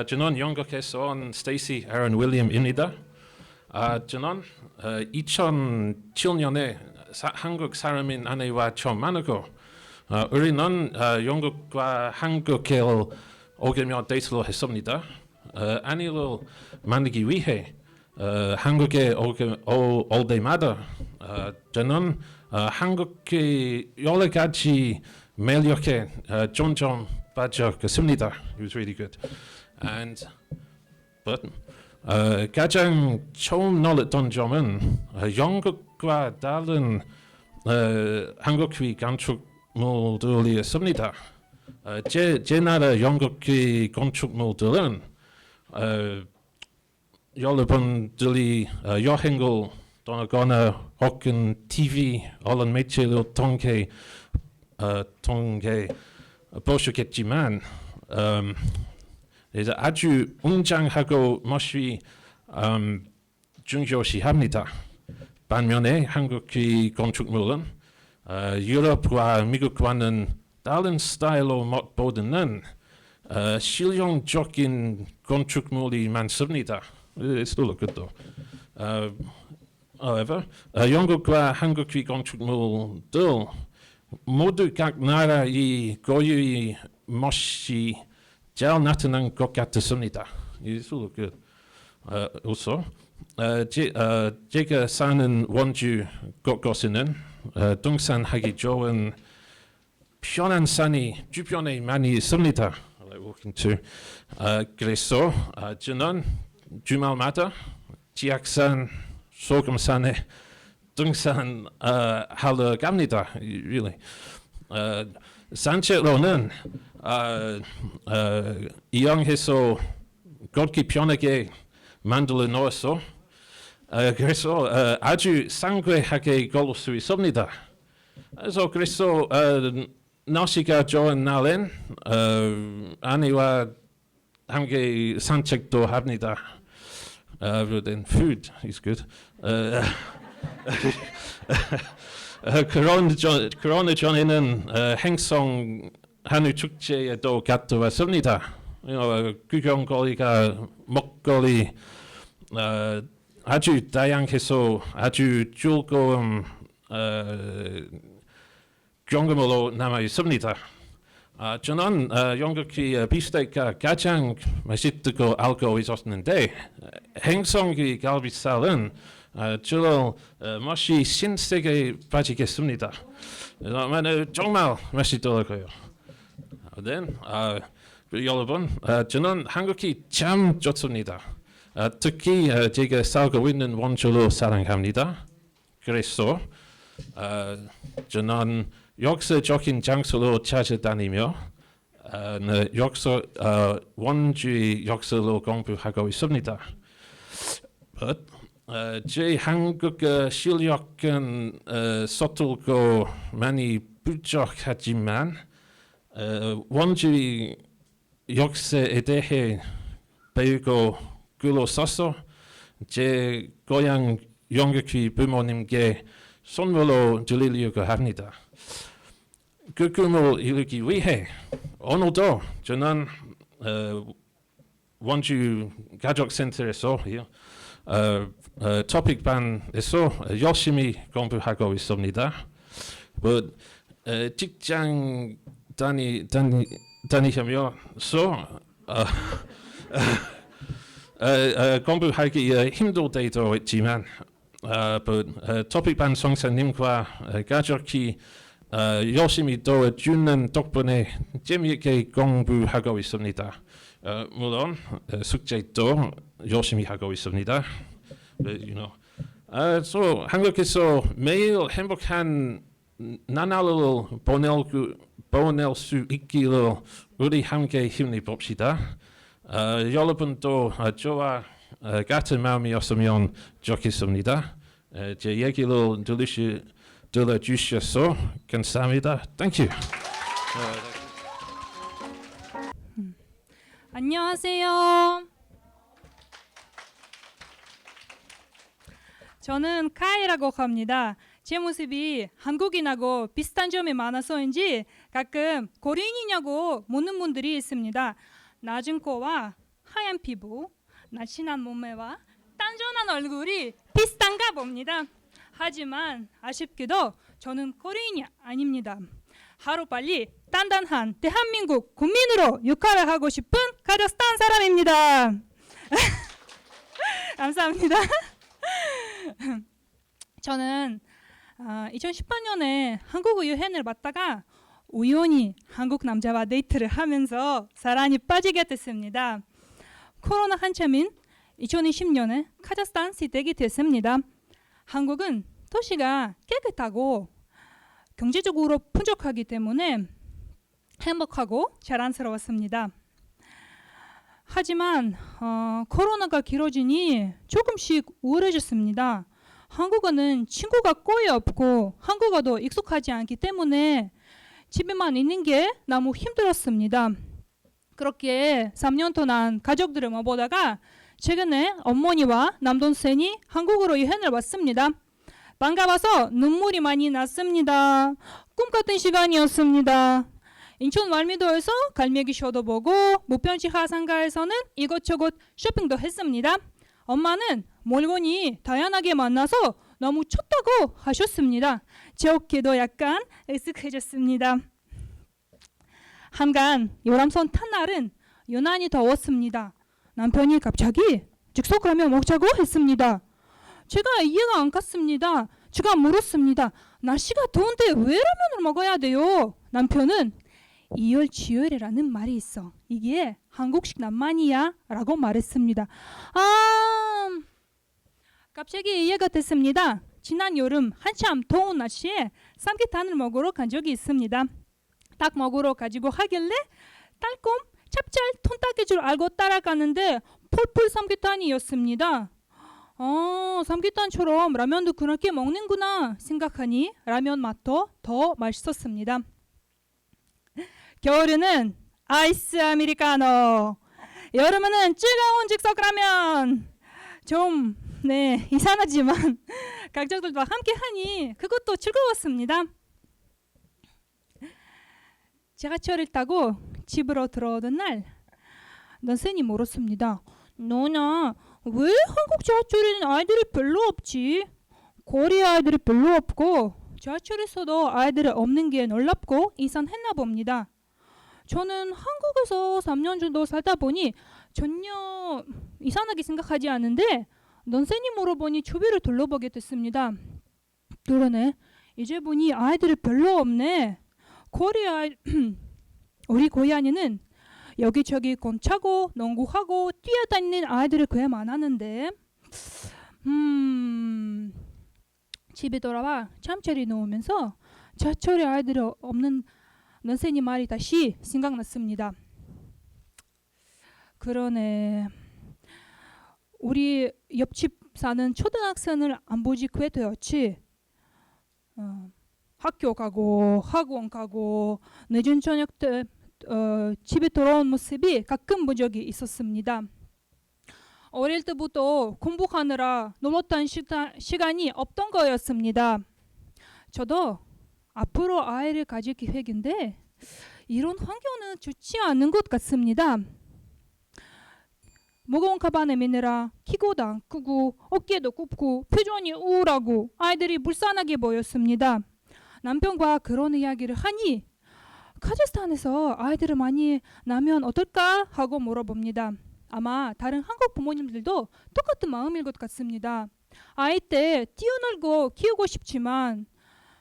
저는 영국에서 온 스테이시 에런 윌리엄입니다. 저는 2007년에 한국 사람인 아내와 처음 만나고 우리는 영국과 한국에 오기며 데이트를 했습니다. 아내를 만나기 위해 한국에 올 때마다 저는 한국의 여러 가지 매력에 점점 빠져갔습니다. It was really good. But 가장 처음 놀랐던 점은 영국과 다른 한국의 건축물들이었습니다. 제 나라 영국의 건축물들은 여러분들이 여행을 떠나거나 혹은 TV 언론 매체를 통해 보셨겠지만 이제 아주 웅장하고 멋이 중요시합니다. 반면에 한국의 건축물은 유럽과 미국과는 다른 스타일로 못보다는 실용적인 건축물이 많습니다. It's still good though. However, 영국과 한국의 건축물들 모두 각 나라의 고유의 멋이 잘 나타난 것 같습니다. It's still good. Also, 제가 사는 원주 곳곳에는 등산하기 좋은 편한 산이 주변에 많이 있습니다. Like walking to. 그래서 저는 주말마다 지악산, 소금산에 등산 하러 갑니다. Really. 산책로는 이용해서 걷기 편하게 만들어 놓았어. 그래서 아주 상쾌하게 걸을 수 있습니다. 그래서 날씨가 좋은 날엔 아내와 함께 산책도 합니다. Then food is good. 코로나 전에는 행성 한우 축제에도 갔다 왔습니다. 구경거리가 먹거리 아주 다양해서 아주 즐거운 경험으로 남아 있습니다. 저는 영국의 비스테이크가 가장 맛있다고 알고 있었는데 행성의 갈비살은 주로 맛이 신세계에 빠지겠습니다. 정말 맛있더라고요. 여러분, 저는 한국이 참 좋습니다. 특히 제가 살고 있는 원주를 사랑합니다. 그래서 저는 역사적인 장소로 찾아다니며 원주의 역사로 공부하고 있습니다. 제 한국 실력은 서툴고 많이 부족하지만 원주의 역사에 대해 배우고 글로 써서 제 고향 영국의 부모님께 선물로 드리려고 합니다. 그 꿈을 이루기 위해 오늘도 저는 원주 가족센터에서 토픽반에서 열심히 공부하고 있습니다. 직장 다니면서 공부하기 힘들 때도 있지만 토픽반 선생님과 가족이 열심히 도와주는 덕분에 재미있게 공부하고 있습니다. 물론 숙제도 열심히 하고 있습니다. 한국에서 매일 행복한 나날을 보낼 수 있기를 우리 함께 힘내봅시다. 여러분도 저와 같은 마음이었으면 좋겠습니다. 제 얘기를 들어주셔서 감사합니다. Thank you. 안녕하세요. 저는 카이라고 합니다. 제 모습이 한국인하고 비슷한 점이 많아서인지 가끔 고려인이냐고 묻는 분들이 있습니다. 낮은 코와 하얀 피부, 날씬한 몸매와 단정한 얼굴이 비슷한가 봅니다. 하지만 아쉽게도 저는 코리안이 아닙니다. 하루빨리 단단한 대한민국 국민으로 역할을 하고 싶은 카자흐스탄 사람입니다. 감사합니다. 저는 2018년에 한국 여행을 왔다가 우연히 한국 남자와 데이트를 하면서 사랑에 빠지게 됐습니다. 코로나 한참인 2020년에 카자흐스탄 시댁이 됐습니다. 한국은 도시가 깨끗하고 경제적으로 풍족하기 때문에 행복하고 자랑스러웠습니다. 하지만 코로나가 길어지니 조금씩 우울해졌습니다. 한국어는 친구가 거의 없고 한국어도 익숙하지 않기 때문에 집에만 있는 게 너무 힘들었습니다. 그렇게 3년 동안 가족들을 못 보다가 최근에 어머니와 남동생이 한국으로 여행을 왔습니다. 반가워서 눈물이 많이 났습니다. 꿈 같은 시간이었습니다. 인천 말미도에서 갈매기 쇼도 보고 무편지 하상가에서는 이것저것 쇼핑도 했습니다. 엄마는 물건이 다양하게 만나서 너무 좋다고 하셨습니다. 제 어깨도 약간 으쓱해졌습니다. 한간 요람선 탄 날은 유난히 더웠습니다. 남편이 갑자기 즉석라면 먹자고 했습니다. 제가 이해가 안 갔습니다. 제가 물었습니다. 날씨가 더운데 왜 라면을 먹어야 돼요? 남편은 이열치열이라는 말이 있어. 이게 한국식 낭만이야 라고 말했습니다. 갑자기 이해가 됐습니다. 지난 여름 한참 더운 날씨에 삼계탕을 먹으러 간 적이 있습니다. 딱 먹으러 가지고 하길래 달콤 찹쌀 톤딱일 줄 알고 따라가는데 폴폴 삼계탕이었습니다. 삼계탕처럼 라면도 그렇게 먹는구나 생각하니 라면 맛도 더 맛있었습니다. 겨울에는 아이스 아메리카노, 여름에는 뜨거운 즉석라면. 좀 이상하지만 가족들과 함께 하니 그것도 즐거웠습니다. 지하철을 타고 집으로 들어오던 날 선생님이 물었습니다. 너나 왜 한국 지하철에는 아이들이 별로 없지? 코리아 아이들이 별로 없고 지하철에서도 아이들이 없는 게 놀랍고 이상했나 봅니다. 저는 한국에서 3년 정도 살다 보니 전혀 이상하게 생각하지 않는데 선생님 물어보니 주변을 둘러보게 됐습니다. 그러네. 이제 보니 아이들이 별로 없네. 우리 고향에는 여기저기 공차고 농구하고 뛰어다니는 아이들이 꽤 많았는데 집에 돌아와 잠자리 누우면서 지하철에 아이들이 없는 선생님 말이 다시 생각났습니다. 그러네. 우리 옆집 사는 초등학생을 안 보지 꽤 되었지. 학교 가고 학원 가고 늦은 저녁 때 집에 돌아온 모습이 가끔 본 적이 있었습니다. 어릴 때부터 공부하느라 놀았던 시간이 없던 거였습니다. 저도 앞으로 아이를 가질 계획인데 이런 환경은 좋지 않은 것 같습니다. 무거운 가방을 메느라 키고도 안 크고 어깨도 굽고 표정이 우울하고 아이들이 불쌍하게 보였습니다. 남편과 그런 이야기를 하니 카자흐스탄에서 아이들을 많이 낳으면 어떨까 하고 물어봅니다. 아마 다른 한국 부모님들도 똑같은 마음일 것 같습니다. 아이 때 뛰어놀고 키우고 싶지만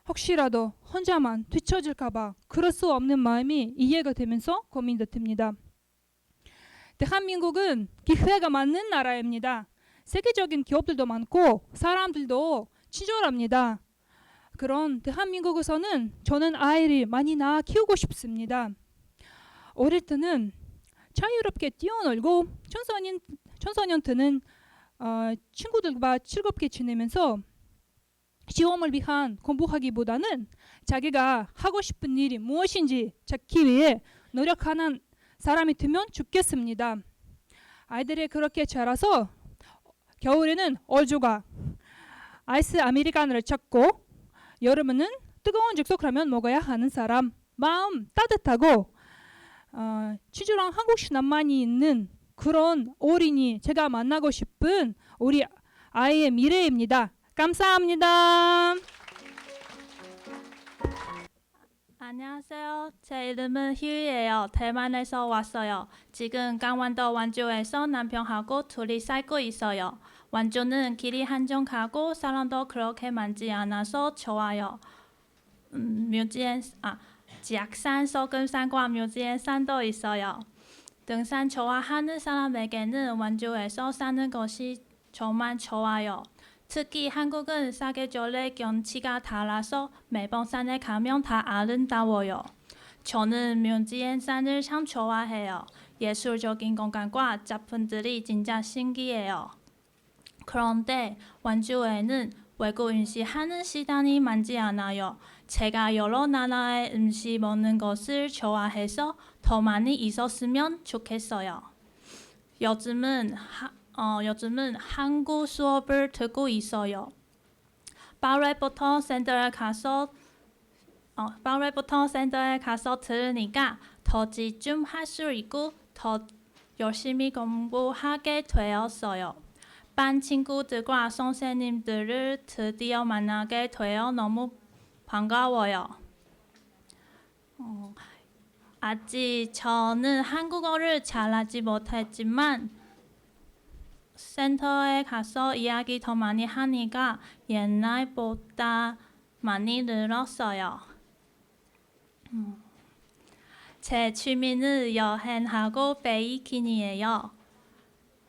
혹시라도 혼자만 뒤처질까 봐 그럴 수 없는 마음이 이해가 되면서 고민도 듭니다. 대한민국은 기회가 많은 나라입니다. 세계적인 기업들도 많고 사람들도 친절합니다. 그런 대한민국에서는 저는 아이를 많이 낳아 키우고 싶습니다. 어릴 때는 자유롭게 뛰어놀고 청소년 때는 친구들과 즐겁게 지내면서 시험을 위한 공부하기보다는 자기가 하고 싶은 일이 무엇인지 찾기 위해 노력하는 사람이 되면 좋겠습니다. 아이들이 그렇게 자라서 겨울에는 얼조각 아이스 아메리카노를 찾고 여름에는 뜨거운 즉석라면 먹어야 하는 사람, 마음 따뜻하고 치졸한 한국식 낭만이 있는 그런 어린이 제가 만나고 싶은 우리 아이의 미래입니다. 감사합니다. 안녕하세요. 제 이름은 희유예요. 대만에서 왔어요. 지금 강원도 완주에서 남편하고 둘이 살고 있어요. 완주는 길이 한적하고 사람도 그렇게 많지 않아서 좋아요. 지악산 소금산과 묘지엔산도 있어요. 등산 좋아하는 사람에게는 완주에서 사는 것이 정말 좋아요. 특히 한국은 사계절의 경치가 달라서 매번 산에 가면 다 아름다워요. 저는 묘지엔산을 참 좋아해요. 예술적인 공간과 작품들이 진짜 신기해요. 그런데 완주에는 외국 음식 하는 시간이 많지 않아요. 제가 여러 나라의 음식 먹는 것을 좋아해서 더 많이 있었으면 좋겠어요. 요즘은 한국 수업을 듣고 있어요. 바레보통 센터에 가서 들으니까 더 집중할 수 있고 더 열심히 공부하게 되었어요. 반 친구들과 선생님들을 드디어 만나게 되어 너무 반가워요. 아직 저는 한국어를 잘하지 못했지만 센터에 가서 이야기 더 많이 하니까 옛날보다 많이 늘었어요. 제 취미는 여행하고 베이킹이에요.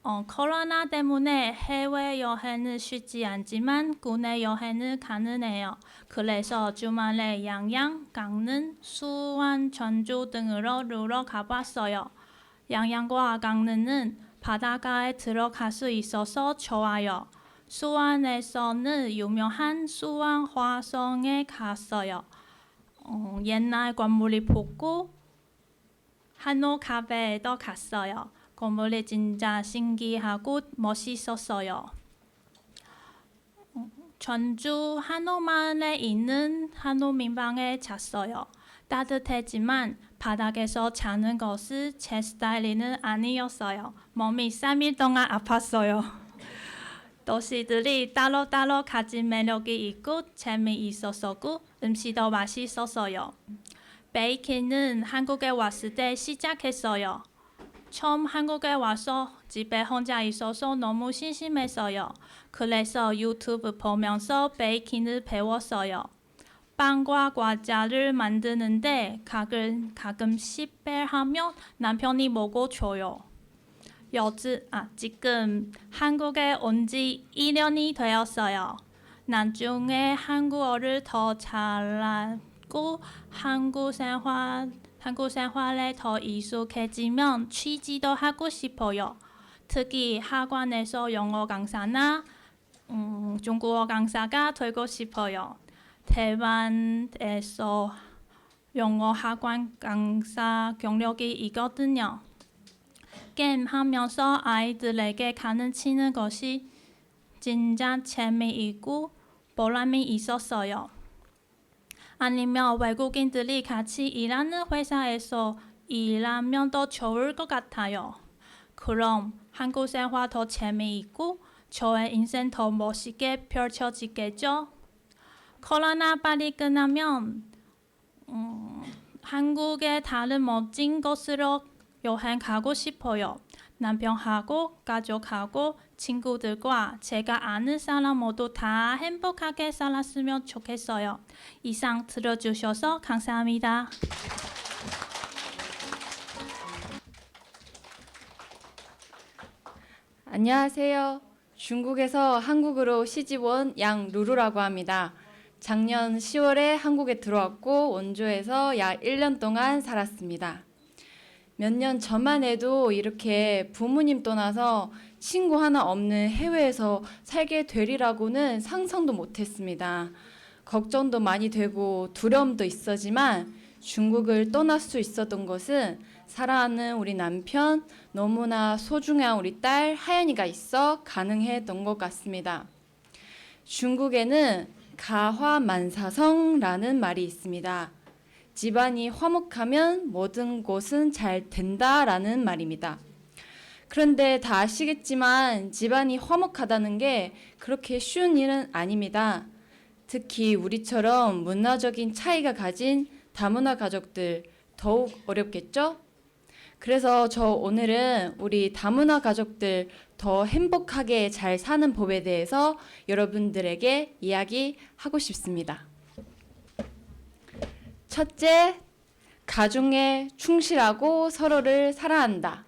코로나 때문에 해외 여행은 쉽지 않지만 국내 여행은 가능해요. 그래서 주말에 양양, 강릉, 수원, 전주 등으로 놀러 가봤어요. 양양과 강릉은 바닷가에 들어갈 수 있어서 좋아요. 수원에서는 유명한 수원 화성에 갔어요. 옛날 건물이 보고 한옥카페에도 갔어요. 건물이 진짜 신기하고 멋있었어요. 전주 한옥마을에 있는 한옥민방에 잤어요. 따뜻했지만 바닥에서 자는 것은 제 스타일은 아니었어요. 몸이 3일 동안 아팠어요. 도시들이 따로따로 가진 매력이 있고 재미있었고 음식도 맛있었어요. 베이킹은 한국에 왔을 때 시작했어요. 처음 한국에 와서 집에 혼자 있어서 너무 심심했어요. 그래서 유튜브 보면서 베이킹을 배웠어요. 빵과 과자를 만드는데 가끔 실패하면 남편이 먹어줘요. 지금 한국에 온 지 2년이 되었어요. 나중에 한국어를 더 잘하고 한국 생활에 더 익숙해지면 취직도 하고 싶어요. 특히 학원에서 영어 강사나 중국어 강사가 되고 싶어요. 대만에서 영어 학원 강사 경력이 있거든요. 게임하면서 아이들에게 가르치는 것이 진짜 재미있고 보람이 있었어요. 아니면 외국인들이 같이 일하는 회사에서 일하면 더 좋을 것 같아요. 그럼 한국 생활 더 재미있고 저의 인생 더 멋있게 펼쳐지겠죠? 코로나 빨리 끝나면 한국의 다른 멋진 곳으로 여행 가고 싶어요. 남편하고 가족하고 친구들과 제가 아는 사람 모두 다 행복하게 살았으면 좋겠어요. 이상 들어주셔서 감사합니다. 안녕하세요. 중국에서 한국으로 시집온 양루루라고 합니다. 작년 10월에 한국에 들어왔고 원주에서 약 1년 동안 살았습니다. 몇 년 전만 해도 이렇게 부모님 떠나서 친구 하나 없는 해외에서 살게 되리라고는 상상도 못했습니다. 걱정도 많이 되고 두려움도 있었지만 중국을 떠날 수 있었던 것은 사랑하는 우리 남편, 너무나 소중한 우리 딸 하연이가 있어 가능했던 것 같습니다. 중국에는 가화만사성라는 말이 있습니다. 집안이 화목하면 모든 것은 잘 된다라는 말입니다. 그런데 다 아시겠지만 집안이 화목하다는 게 그렇게 쉬운 일은 아닙니다. 특히 우리처럼 문화적인 차이가 가진 다문화 가족들 더욱 어렵겠죠? 그래서 저 오늘은 우리 다문화 가족들 더 행복하게 잘 사는 법에 대해서 여러분들에게 이야기하고 싶습니다. 첫째, 가정에 충실하고 서로를 사랑한다.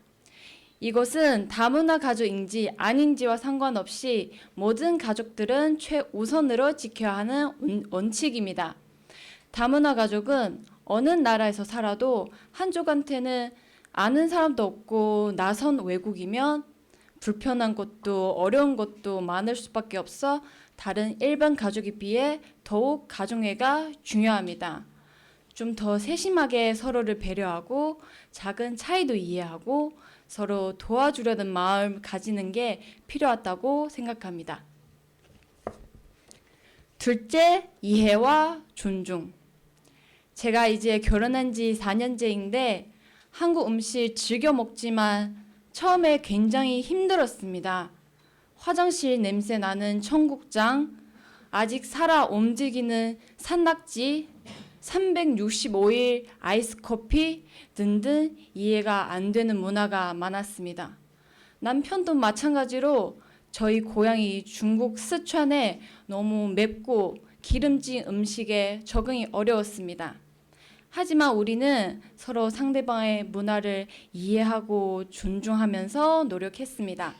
이것은 다문화 가족인지 아닌지와 상관없이 모든 가족들은 최우선으로 지켜야 하는 원칙입니다. 다문화 가족은 어느 나라에서 살아도 한쪽한테는 아는 사람도 없고 낯선 외국이면 불편한 것도 어려운 것도 많을 수밖에 없어 다른 일반 가족에 비해 더욱 가정애가 중요합니다. 좀 더 세심하게 서로를 배려하고 작은 차이도 이해하고 서로 도와주려는 마음을 가지는 게 필요하다고 생각합니다. 둘째, 이해와 존중. 제가 이제 결혼한 지 4년째인데 한국 음식 즐겨 먹지만 처음에 굉장히 힘들었습니다. 화장실 냄새 나는 청국장, 아직 살아 움직이는 산낙지, 365일 아이스커피 등등 이해가 안 되는 문화가 많았습니다. 남편도 마찬가지로 저희 고향이 중국 스촨에 너무 맵고 기름진 음식에 적응이 어려웠습니다. 하지만 우리는 서로 상대방의 문화를 이해하고 존중하면서 노력했습니다.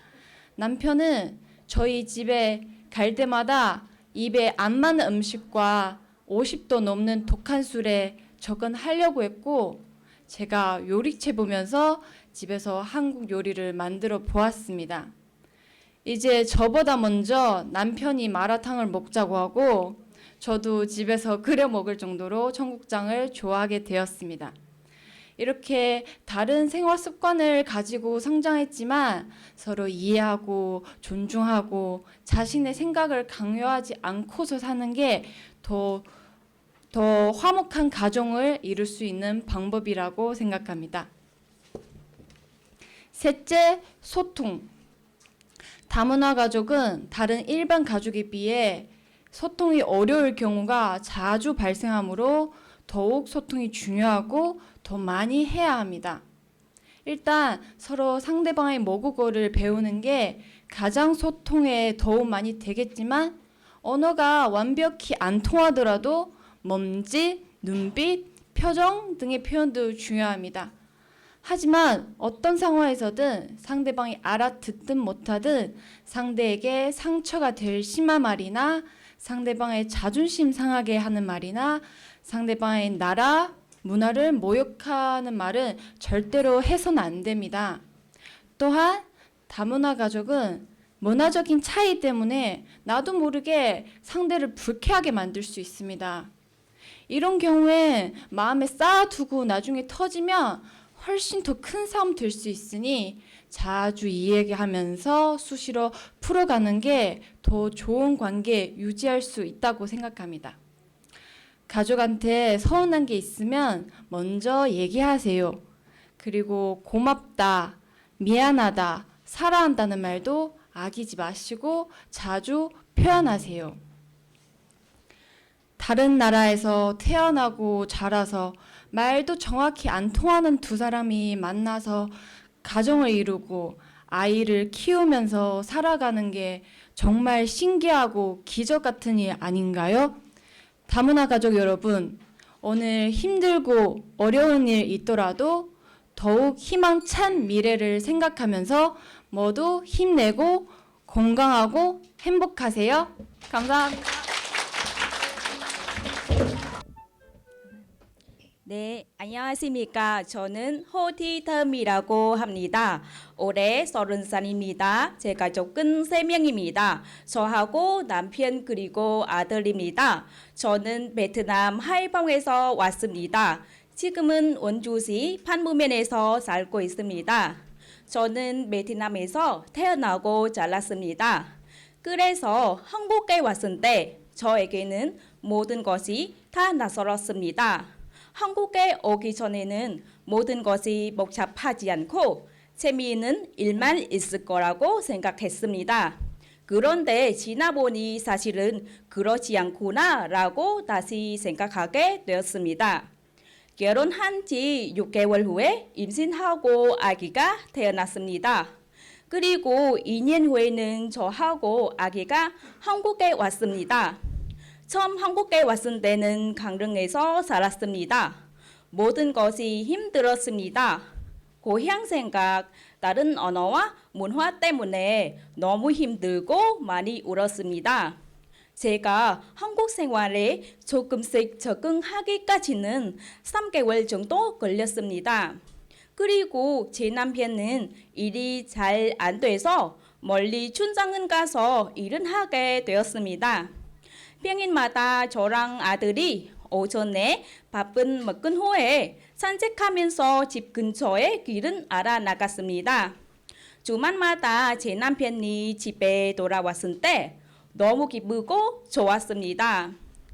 남편은 저희 집에 갈 때마다 입에 안 맞는 음식과 50도 넘는 독한 술에 접근하려고 했고, 제가 요리책 보면서 집에서 한국 요리를 만들어 보았습니다. 이제 저보다 먼저 남편이 마라탕을 먹자고 하고 저도 집에서 끓여 먹을 정도로 청국장을 좋아하게 되었습니다. 이렇게 다른 생활 습관을 가지고 성장했지만 서로 이해하고 존중하고 자신의 생각을 강요하지 않고서 사는 게 더 화목한 가정을 이룰 수 있는 방법이라고 생각합니다. 셋째, 소통. 다문화 가족은 다른 일반 가족에 비해 소통이 어려울 경우가 자주 발생하므로 더욱 소통이 중요하고 더 많이 해야 합니다. 일단 서로 상대방의 모국어를 배우는 게 가장 소통에 도움 많이 되겠지만, 언어가 완벽히 안 통하더라도 몸짓, 눈빛, 표정 등의 표현도 중요합니다. 하지만 어떤 상황에서든 상대방이 알아듣든 못하든 상대에게 상처가 될 심한 말이나 상대방의 자존심 상하게 하는 말이나 상대방의 나라, 문화를 모욕하는 말은 절대로 해서는 안 됩니다. 또한 다문화 가족은 문화적인 차이 때문에 나도 모르게 상대를 불쾌하게 만들 수 있습니다. 이런 경우에 마음에 쌓아두고 나중에 터지면 훨씬 더 큰 싸움 될 수 있으니 자주 이야기하면서 수시로 풀어가는 게 더 좋은 관계 유지할 수 있다고 생각합니다. 가족한테 서운한 게 있으면 먼저 얘기하세요. 그리고 고맙다, 미안하다, 사랑한다는 말도 아끼지 마시고 자주 표현하세요. 다른 나라에서 태어나고 자라서 말도 정확히 안 통하는 두 사람이 만나서 가정을 이루고 아이를 키우면서 살아가는 게 정말 신기하고 기적 같은 일 아닌가요? 다문화 가족 여러분, 오늘 힘들고 어려운 일 있더라도 더욱 희망찬 미래를 생각하면서 모두 힘내고 건강하고 행복하세요. 감사합니다. 네, 안녕하십니까. 저는 호티텀이라고 합니다. 올해 30살입니다. 제 가족은 3명입니다. 저하고 남편 그리고 아들입니다. 저는 베트남 하이펑에서 왔습니다. 지금은 원주시 판문면에서 살고 있습니다. 저는 베트남에서 태어나고 자랐습니다. 그래서 한국에 왔을 때 저에게는 모든 것이 다 낯설었습니다. 한국에 오기 전에는 모든 것이 복잡하지 않고 재미있는 일만 있을 거라고 생각했습니다. 그런데 지나보니 사실은 그렇지 않구나라고 다시 생각하게 되었습니다. 결혼한 지 6개월 후에 임신하고 아기가 태어났습니다. 그리고 2년 후에는 저하고 아기가 한국에 왔습니다. 처음 한국에 왔을 때는 강릉에서 살았습니다. 모든 것이 힘들었습니다. 고향 생각, 다른 언어와 문화 때문에 너무 힘들고 많이 울었습니다. 제가 한국 생활에 조금씩 적응하기까지는 3개월 정도 걸렸습니다. 그리고 제 남편은 일이 잘 안 돼서 멀리 출장을 가서 일을 하게 되었습니다. 평일마다 저랑 아들이 오전에 밥은 먹은 후에 산책하면서 집 근처의 길은 알아 나갔습니다. 주말마다 제 남편이 집에 돌아왔을 때 너무 기쁘고 좋았습니다.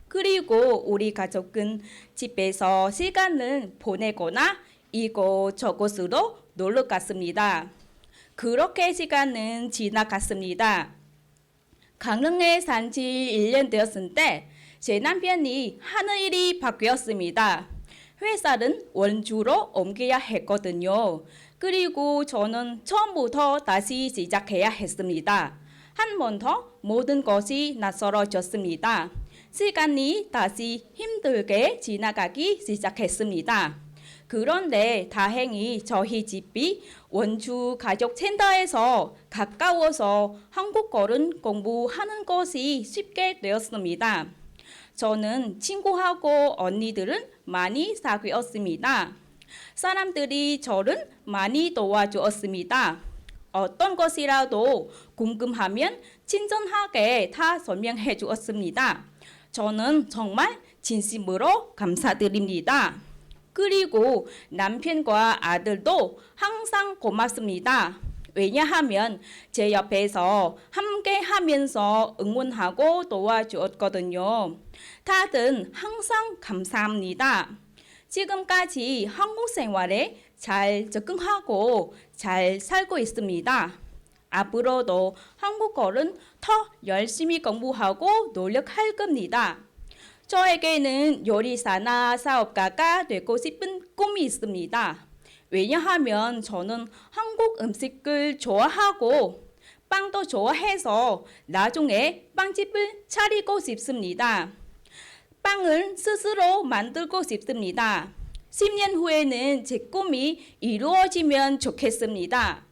그리고 우리 가족은 집에서 시간을 보내거나 이곳 저곳으로 놀러 갔습니다. 그렇게 시간은 지나갔습니다. 강릉에 산 지 1년 되었을 때 제 남편이 하는 일이 바뀌었습니다. 회사는 원주로 옮겨야 했거든요. 그리고 저는 처음부터 다시 시작해야 했습니다. 한 번 더 모든 것이 낯설어졌습니다. 시간이 다시 힘들게 지나가기 시작했습니다. 그런데 다행히 저희 집이 원주 가족센터에서 가까워서 한국어를 공부하는 것이 쉽게 되었습니다. 저는 친구하고 언니들은 많이 사귀었습니다. 사람들이 저를 많이 도와주었습니다. 어떤 것이라도 궁금하면 친절하게 다 설명해 주었습니다. 저는 정말 진심으로 감사드립니다. 그리고 남편과 아들도 항상 고맙습니다. 왜냐하면 제 옆에서 함께 하면서 응원하고 도와주었거든요. 다들 항상 감사합니다. 지금까지 한국 생활에 잘 적응하고 잘 살고 있습니다. 앞으로도 한국어는 더 열심히 공부하고 노력할 겁니다. 저에게는 요리사나 사업가가 되고 싶은 꿈이 있습니다. 왜냐하면 저는 한국 음식을 좋아하고 빵도 좋아해서 나중에 빵집을 차리고 싶습니다. 빵을 스스로 만들고 싶습니다. 10년 후에는 제 꿈이 이루어지면 좋겠습니다.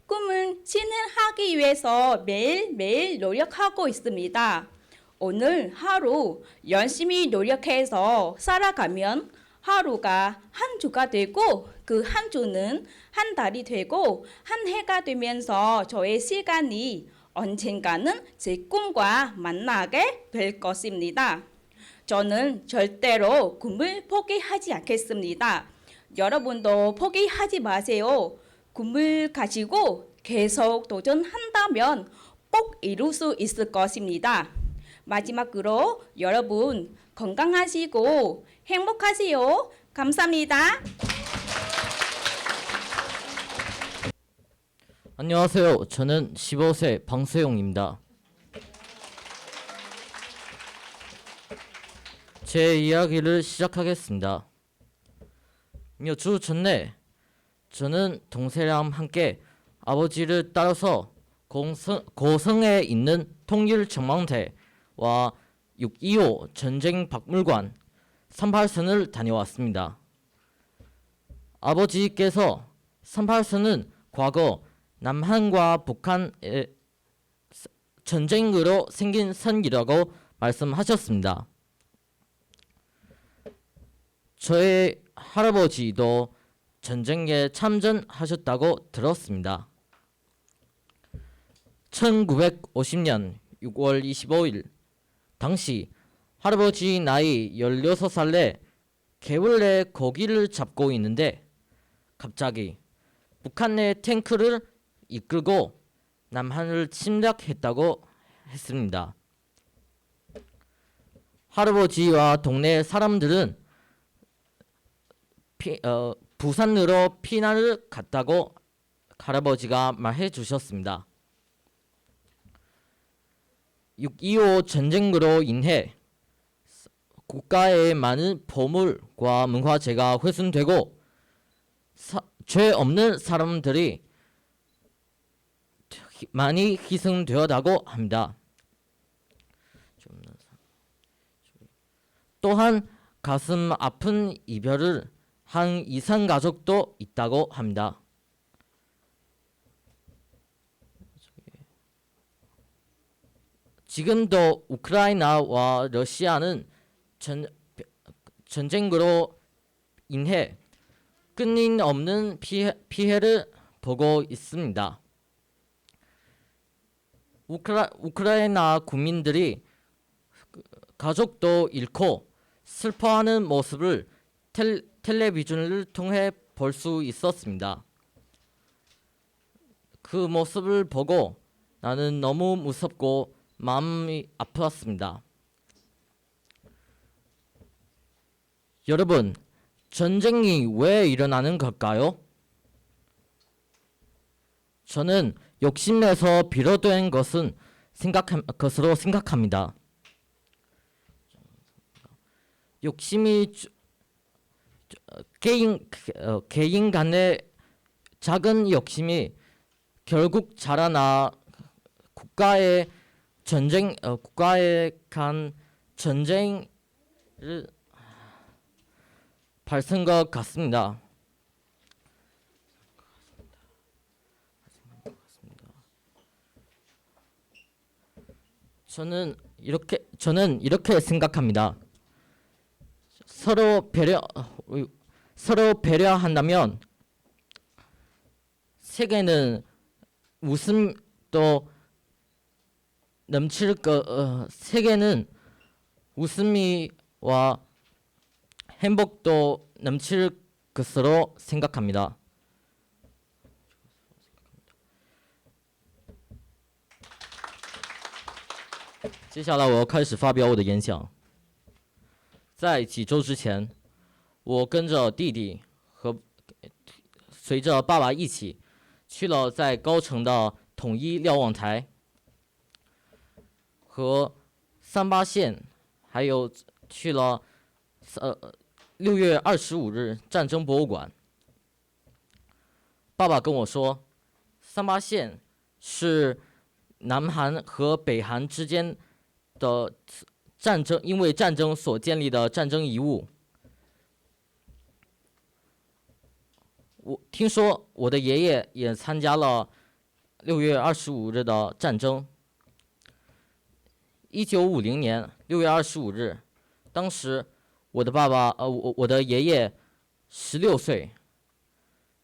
꿈을 실현하기 위해서 매일매일 노력하고 있습니다. 오늘 하루 열심히 노력해서 살아가면 하루가 한 주가 되고 그 한 주는 한 달이 되고 한 해가 되면서 저의 시간이 언젠가는 제 꿈과 만나게 될 것입니다. 저는 절대로 꿈을 포기하지 않겠습니다. 여러분도 포기하지 마세요. 꿈을 가지고 계속 도전한다면 꼭 이룰 수 있을 것입니다. 마지막으로 여러분 건강하시고 행복하세요. 감사합니다. 안녕하세요. 저는 15세 방세용입니다. 제 이야기를 시작하겠습니다. 몇 주 전에 저는 동생이랑 함께 아버지를 따라서 고성에 있는 통일전망대와 6.25 전쟁 박물관 38선을 다녀왔습니다. 아버지께서 38선은 과거 남한과 북한의 전쟁으로 생긴 선이라고 말씀하셨습니다. 저의 할아버지도 전쟁에 참전하셨다고 들었습니다. 1950년 6월 25일 당시 할아버지 나이 16살에 개울에 고기를 잡고 있는데 갑자기 북한의 탱크를 이끌고 남한을 침략했다고 했습니다. 할아버지와 동네 사람들은 부산으로 피난을 갔다고 할아버지가 말해 주셨습니다. 6.25 전쟁으로 인해 국가의 많은 보물과 문화재가 훼손되고 죄 없는 사람들이 많이 희생되었다고 합니다. 또한 가슴 아픈 이별을 한 이산 가족도 있다고 합니다. 지금도 우크라이나와 러시아는 전쟁으로 인해 끊임없는 피해를 보고 있습니다. 우크라이나 국민들이 가족도 잃고 슬퍼하는 모습을 텔레비전을 통해 볼 수 있었습니다. 그 모습을 보고 나는 너무 무섭고 마음이 아팠습니다. 여러분, 전쟁이 왜 일어나는 걸까요? 저는 욕심에서 비롯된 것으로 생각합니다. 욕심이 개인 간의 작은 욕심이 결국 자라나 국가에 간 전쟁이 발생한 것 같습니다. 저는 이렇게 생각합니다. 서로 배려한다면 세계는 웃음도 세계는 웃음이와 행복도 넘칠 것으로 생각합니다. 接下来我要开始发表我的演讲。在几周之前，我跟着弟弟和随着爸爸一起去了在高城的统一瞭望台和三八线，还有去了6月25日战争博物馆。爸爸跟我说，三八线是南韩和北韩之间的战争，因为战争所建立的战争遗物。我听说我的爷爷也参加了6月25日的战争。1950年6月25日，当时我的爷爷16岁，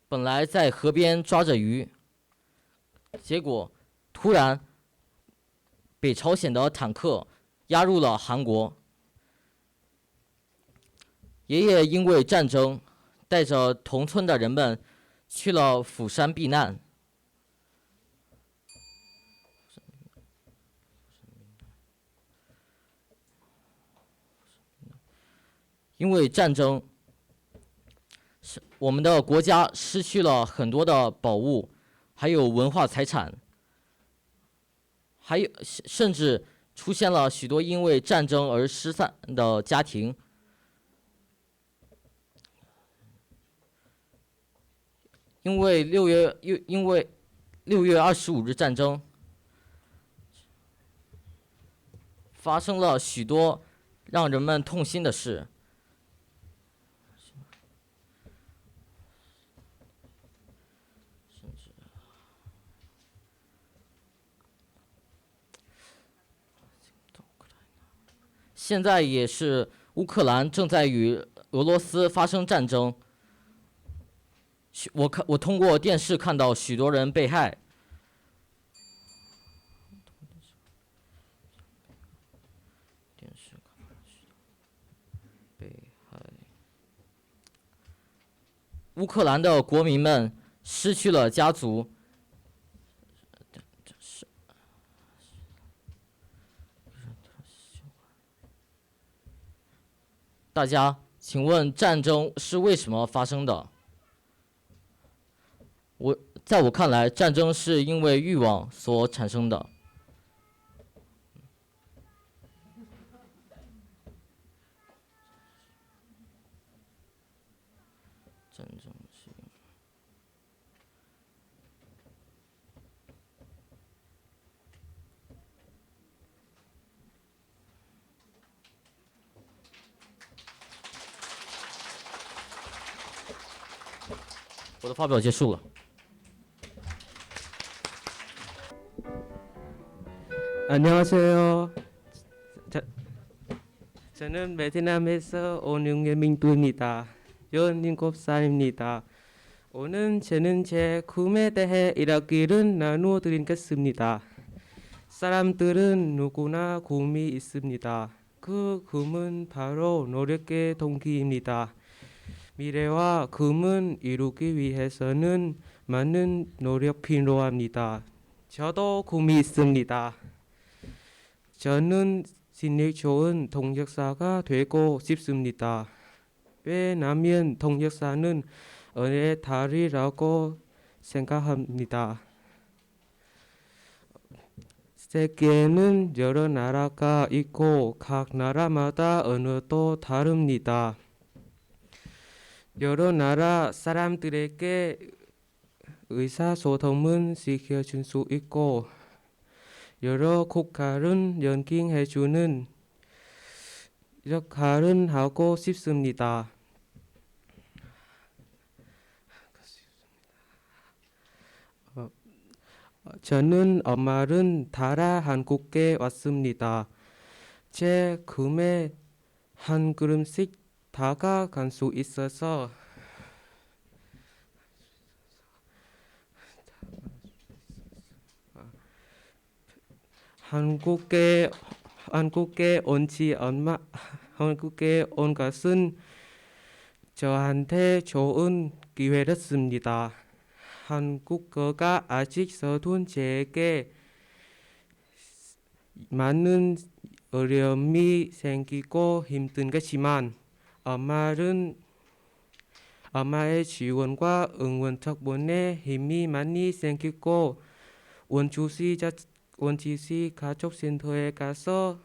本来在河边抓着鱼，结果突然北朝鲜的坦克压入了韩国。爷爷因为战争，带着同村的人们去了釜山避难。因为战争，我们的国家失去了很多的宝物，还有文化财产，还有甚至出现了许多因为战争而失散的家庭。因为6月25日战争，发生了许多让人们痛心的事。现在也是乌克兰正在与俄罗斯发生战争。我通过电视看到许多人被害。乌克兰的国民们失去了家族。大家，请问战争是为什么发生的？在我看来，战争是因为欲望所产生的。战争是。我的发表结束了。 안녕하세요. 저는 베트남에서 온 윤예민두입니다. 17살입니다. 오늘 저는 제 꿈에 대해 이야기를 나누어 드리겠습니다. 사람들은 누구나 꿈이 있습니다. 그 꿈은 바로 노력의 동기입니다. 미래와 꿈을 이루기 위해서는 많은 노력 필요합니다. 저도 꿈이 있습니다. 저는 실력 좋은 통역사가 되고 싶습니다. 왜냐하면 통역사는 은혜의 달이라고 생각합니다. 세계에는 여러 나라가 있고 각 나라마다 언어도 다릅니다. 여러 나라 사람들에게 의사소통은 시켜줄 수 있고 여러 국가를 연기해주는 역할은 하고 싶습니다. 저는 엄마를 따라 한국에 왔습니다. 제 꿈에 한 걸음씩 다가갈 수 있어서 한국에 한국에 온 것은 저한테 좋은 기회였습니다. 한국어가 아직 서툰 저에게 많은 어려움이 생기고 힘든 것이지만 엄마의 지원과 응원 덕분에 힘이 많이 생기고 원주시 가족센터에 가서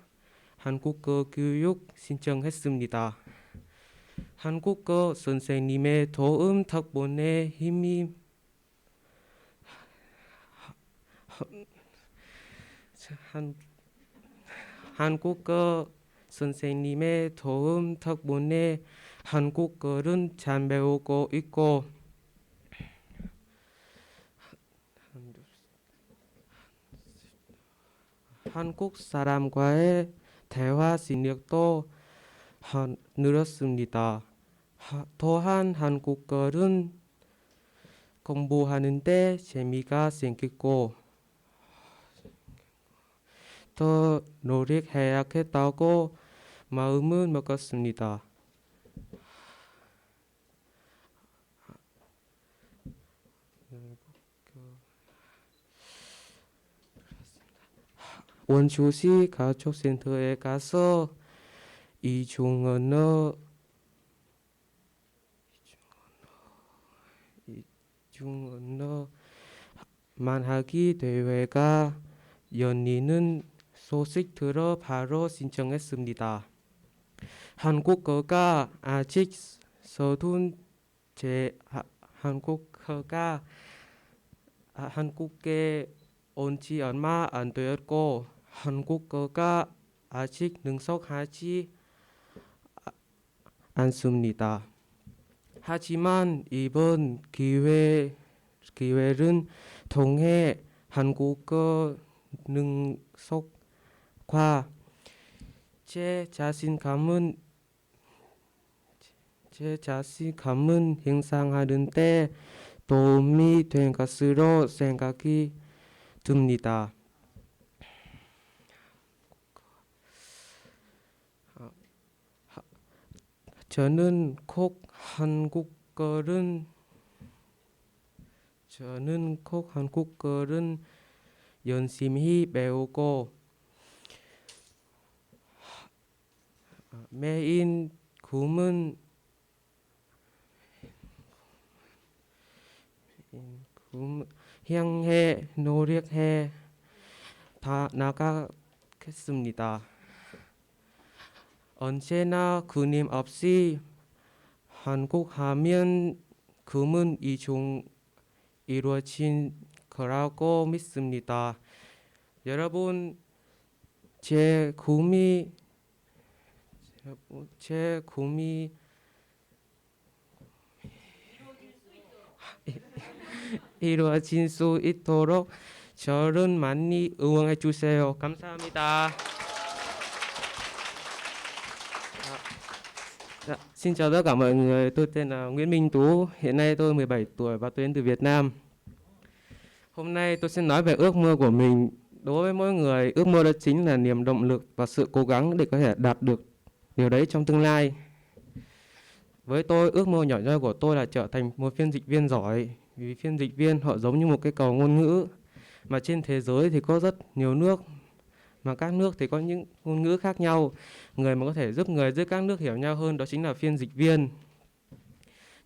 한국어 교육 신청했습니다. 한국어 선생님의 도움 덕분에 한국어 선생님의 도움 덕분에 한국어를 잘 배우고 있고 한국 사람과의 대화 실력도 늘었습니다. 또한 한국어를 공부하는데 재미가 생기고 더 노력해야겠다고 마음을 먹었습니다. 원주시 가족센터에 가서 이중언어만 하기 대회가 열리는 소식 들어 바로 신청했습니다. 한국어가 아직 서툰 한국어가 한국에 온 지 얼마 안 되었고 한국어가 아직 능숙하지 않습니다. 하지만 이번 기회를 통해 한국어 능숙과 제 자신감은 향상하는 데 도움이 된 것으로 생각이 듭니다. 저는 꼭 한국어를 열심히 배우고 매일 꿈은 향해 노력해 다 나가겠습니다. 언제나 끊임없이 한국하면 꿈은 이루어진 거라고 믿습니다. 여러분, 제 꿈이 이루어질 수 있도록 저를 많이 응원해 주세요. 감사합니다. Xin chào tất cả mọi người, tôi tên là Nguyễn Minh Tú, hiện nay tôi 17 tuổi và tôi đến từ Việt Nam. Hôm nay tôi sẽ nói về ước mơ của mình. Đối với mỗi người, ước mơ đó chính là niềm động lực và sự cố gắng để có thể đạt được điều đấy trong tương lai. Với tôi, ước mơ nhỏ nhoi của tôi là trở thành một phiên dịch viên giỏi. Vì phiên dịch viên họ giống như một cái cầu ngôn ngữ. Mà trên thế giới thì có rất nhiều nước, mà các nước thì có những ngôn ngữ khác nhau. Người mà có thể giúp người giữa các nước hiểu nhau hơn đó chính là phiên dịch viên.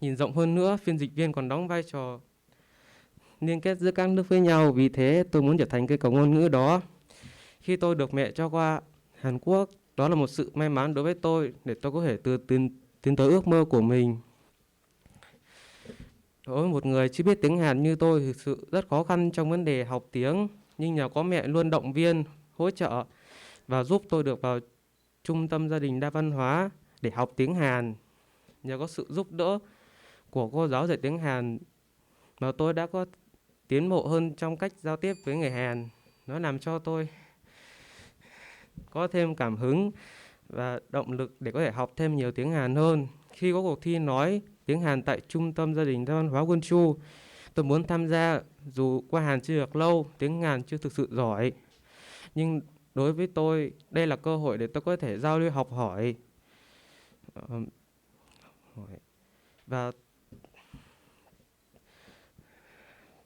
Nhìn rộng hơn nữa, phiên dịch viên còn đóng vai trò liên kết giữa các nước với nhau. Vì thế tôi muốn trở thành cái cầu ngôn ngữ đó. Khi tôi được mẹ cho qua Hàn Quốc, đó là một sự may mắn đối với tôi để tôi có thể tiến tới ước mơ của mình. Đối với một người chưa biết tiếng Hàn như tôi, thực sự rất khó khăn trong vấn đề học tiếng. Nhưng nhờ có mẹ luôn động viên, hỗ trợ và giúp tôi được vào trung tâm gia đình đa văn hóa để học tiếng Hàn. Nhờ có sự giúp đỡ của cô giáo dạy tiếng Hàn mà tôi đã có tiến bộ hơn trong cách giao tiếp với người Hàn. Nó làm cho tôi có thêm cảm hứng và động lực để có thể học thêm nhiều tiếng Hàn hơn. Khi có cuộc thi nói tiếng Hàn tại Trung tâm Gia đình Đa văn hóa Wonju, tôi muốn tham gia. Dù qua Hàn chưa được lâu, tiếng Hàn chưa thực sự giỏi, nhưng đối với tôi đây là cơ hội để tôi có thể giao lưu học hỏi và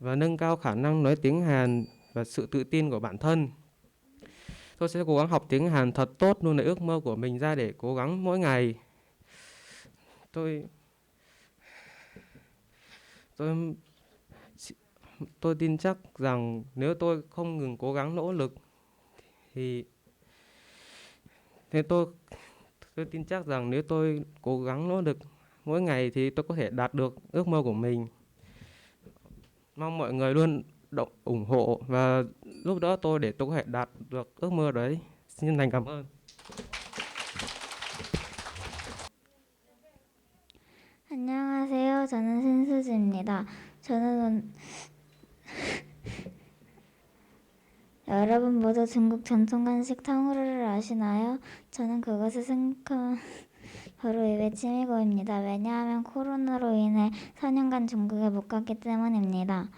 nâng cao khả năng nói tiếng Hàn và sự tự tin của bản thân. Tôi sẽ cố gắng học tiếng Hàn thật tốt, luôn lấy ước mơ của mình ra để cố gắng mỗi ngày. Tôi tin chắc rằng nếu tôi không ngừng cố gắng nỗ lực thì tôi tin chắc rằng nếu tôi cố gắng nỗ lực mỗi ngày thì tôi có thể đạt được ước mơ của mình. Mong mọi người luôn ủng hộ và giúp đỡ tôi để tôi có thể đạt được ước mơ đấy. Xin thành cảm ơn. 안녕하세요. 저는 신수지입니다. 여러분 모두 중국 전통 간식 탕후루를 아시나요? 저는 그것을 생각하면 바로 입에 침이 고입니다. 왜냐하면 코로나로 인해 4년간 중국에 못 갔기 때문입니다.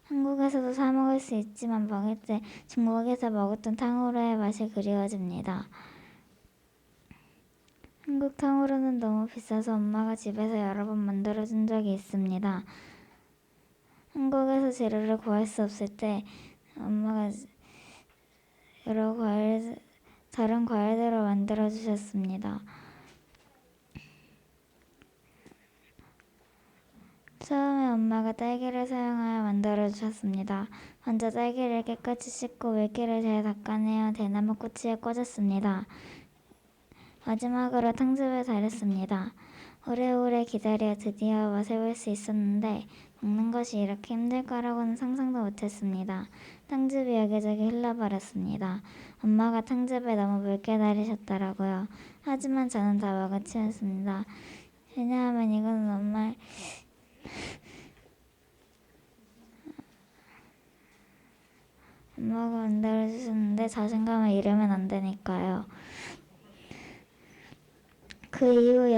한국에서도 사 먹을 수 있지만 먹을 때 중국에서 먹었던 탕후루의 맛이 그리워집니다. 한국 탕후루는 너무 비싸서 엄마가 집에서 여러 번 만들어준 적이 있습니다. 한국에서 재료를 구할 수 없을 때 엄마가 다른 과일들을 만들어 주셨습니다. 처음에 엄마가 딸기를 사용하여 만들어 주셨습니다. 먼저 딸기를 깨끗이 씻고 물기를 잘 닦아내어 대나무 꼬치에 꽂았습니다. 마지막으로 탕즙을 달였습니다. 오래오래 기다려 드디어 맛을 볼 수 있었는데 먹는 것이 이렇게 힘들 거라고는 상상도 못했습니다. 탕즙이 여기저기 흘러버렸습니다. 엄마가 탕즙에 너무 묽게 달이셨더라고요. 하지만 저는 다 먹어치웠습니다. 왜냐하면 이건 정말 엄마가 만들어주셨는데 자신감을 잃으면 안 되니까요. 그 이후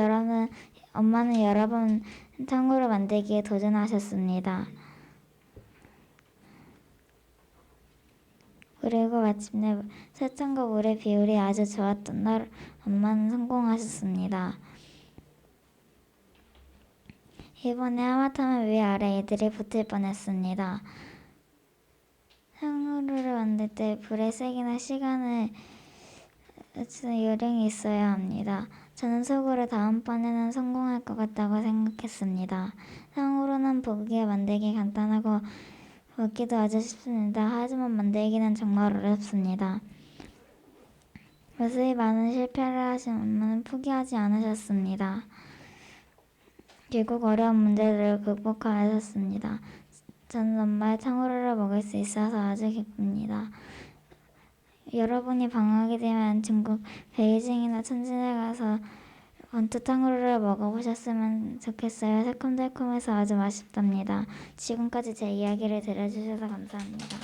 엄마는 여러 번 탕후루 만들기에 도전하셨습니다. 그리고 마침내 설탕과 물의 비율이 아주 좋았던 날 엄마는 성공하셨습니다. 이번에 하마터면 위아래 이들이 붙을 뻔했습니다. 탕후루를 만들 때 불의 세기나 시간을 요령이 있어야 합니다. 저는 속으로 다음번에는 성공할 것 같다고 생각했습니다. 탕후루는 보기에 만들기 간단하고 먹기도 아주 쉽습니다. 하지만 만들기는 정말 어렵습니다. 무수히 많은 실패를 하신 엄마는 포기하지 않으셨습니다. 결국 어려운 문제들을 극복하셨습니다. 저는 엄마의 탕후루를 먹을 수 있어서 아주 기쁩니다. 여러분이 방학이 되면 중국 베이징이나 천진에 가서 원투 탕후루를 먹어보셨으면 좋겠어요. 새콤달콤해서 아주 맛있답니다. 지금까지 제 이야기를 들어주셔서 감사합니다.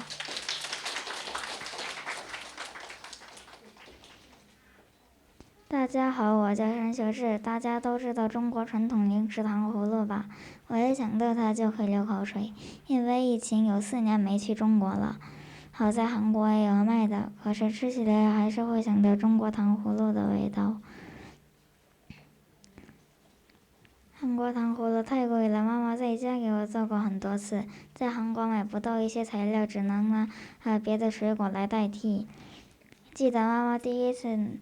大家好，我叫山学志。大家都知道中国传统零食糖葫芦吧？我一想到它就会流口水，因为疫情有4年没去中国了。好在韩国也有卖的，可是吃起来还是会想到中国糖葫芦的味道。韩国糖葫芦太贵了，妈妈在家给我做过很多次，在韩国买不到一些材料，只能拿别的水果来代替。记得妈妈第一次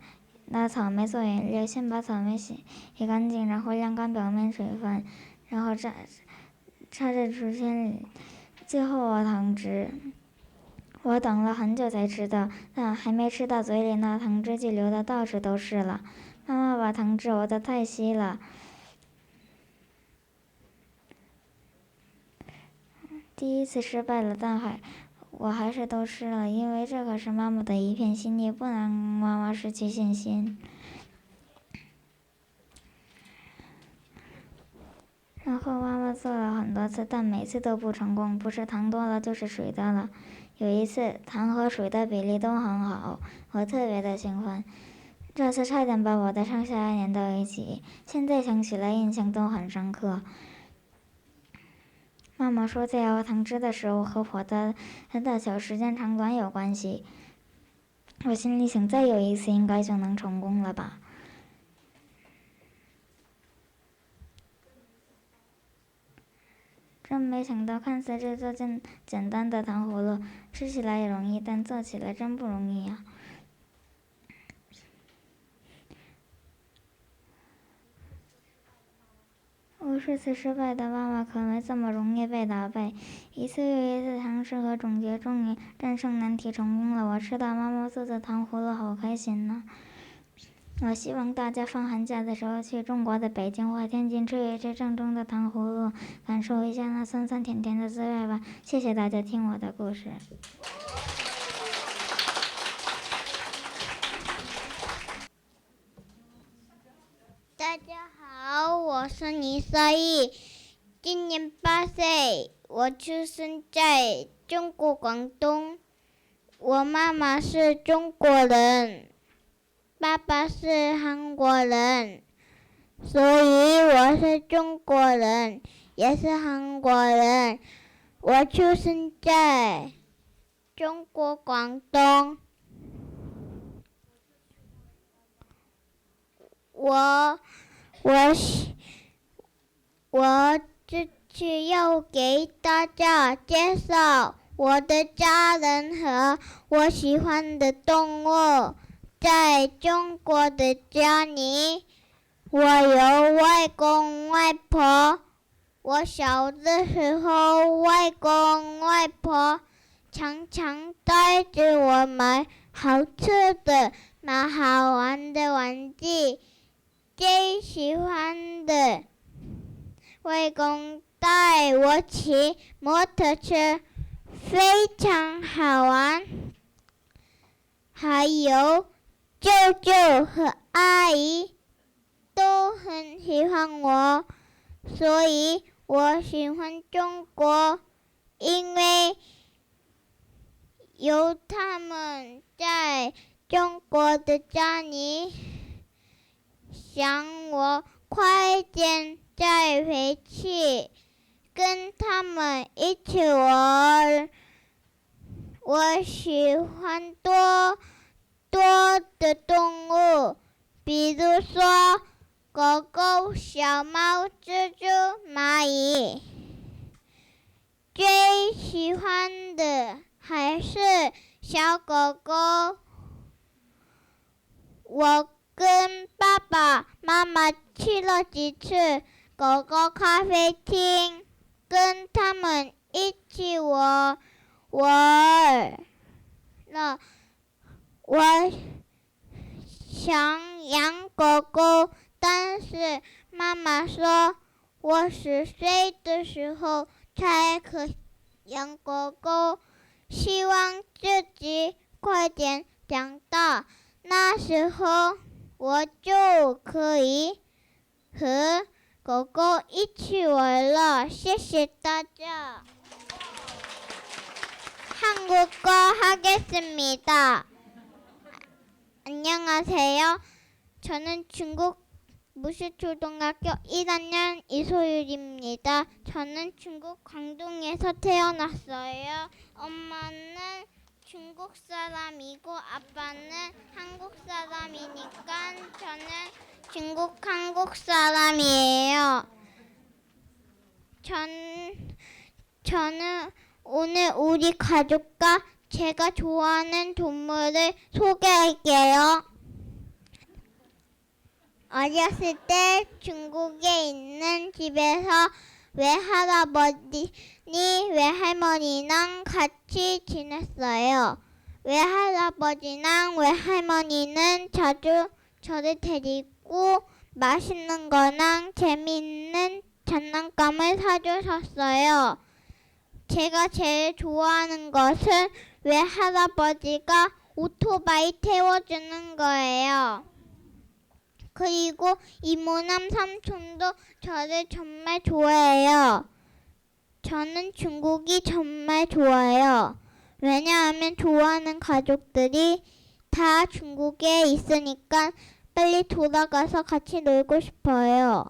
拿草莓做饮料，先把草莓洗干净，然后晾干表面水分，然后插在竹签里，最后糖汁。我等了很久才吃到，但还没吃到嘴里，那糖汁就流得到处都是了。妈妈把糖汁熬得太稀了。第一次失败了，但我还是都吃了，因为这可是妈妈的一片心意，不能让妈妈失去信心。后妈妈做了很多次，但每次都不成功，不是糖多了就是水多了。有一次糖和水的比例都很好，我特别的兴奋，这次差点把我的上下牙粘到一起，现在想起来印象都很深刻。妈妈说在熬糖汁的时候和火的大小时间长短有关系，我心里想再有一次应该就能成功了吧。真没想到，看似制作简单的糖葫芦，吃起来也容易，但做起来真不容易呀。无数次失败的妈妈可没这么容易被打败，一次又一次尝试和总结，终于战胜难题成功了。我吃到妈妈做的糖葫芦，好开心呢。我希望大家放寒假的时候去中国的北京或天津吃一吃正宗的糖葫芦，感受一下那酸酸甜甜的滋味吧。谢谢大家听我的故事。大家好，我是倪少毅，今年8岁，我出生在中国广东，我妈妈是中国人，爸爸是韩国人，所以我是中国人，也是韩国人。我出生在中国广东。我这次要给大家介绍我的家人和我喜欢的动物。在中国的家里，我有外公外婆。我小的时候，外公外婆常常带着我买好吃的、买好玩的玩具。最喜欢的，外公带我骑摩托车，非常好玩。还有舅舅和阿姨都很喜欢我，所以我喜欢中国，因为有他们在中国的家里。想我快点再回去，跟他们一起玩。我喜欢多的动物，比如说狗狗、小猫、蜘蛛、蚂蚁。最喜欢的还是小狗狗。我跟爸爸妈妈去了几次狗狗咖啡厅，跟他们一起玩了。我想养狗狗，但是妈妈说我10岁的时候才可养狗狗，希望自己快点长大，那时候我就可以和狗狗一起玩了。谢谢大家。한국어 하겠습니다. 안녕하세요. 저는 중국 무시초등학교 1학년 이소율입니다. 저는 중국 광둥에서 태어났어요. 엄마는 중국 사람이고 아빠는 한국 사람이니까 저는 한국 사람이에요. 저는 오늘 우리 가족과 제가 좋아하는 동물을 소개할게요. 어렸을 때 중국에 있는 집에서 외할아버지 외할머니랑 같이 지냈어요. 외할아버지랑 외할머니는 자주 저를 데리고 맛있는 거랑 재미있는 장난감을 사주셨어요. 제가 제일 좋아하는 것은 외할아버지가 오토바이 태워주는 거예요. 그리고 이모남 삼촌도 저를 정말 좋아해요. 저는 중국이 정말 좋아요. 왜냐하면 좋아하는 가족들이 다 중국에 있으니까 빨리 돌아가서 같이 놀고 싶어요.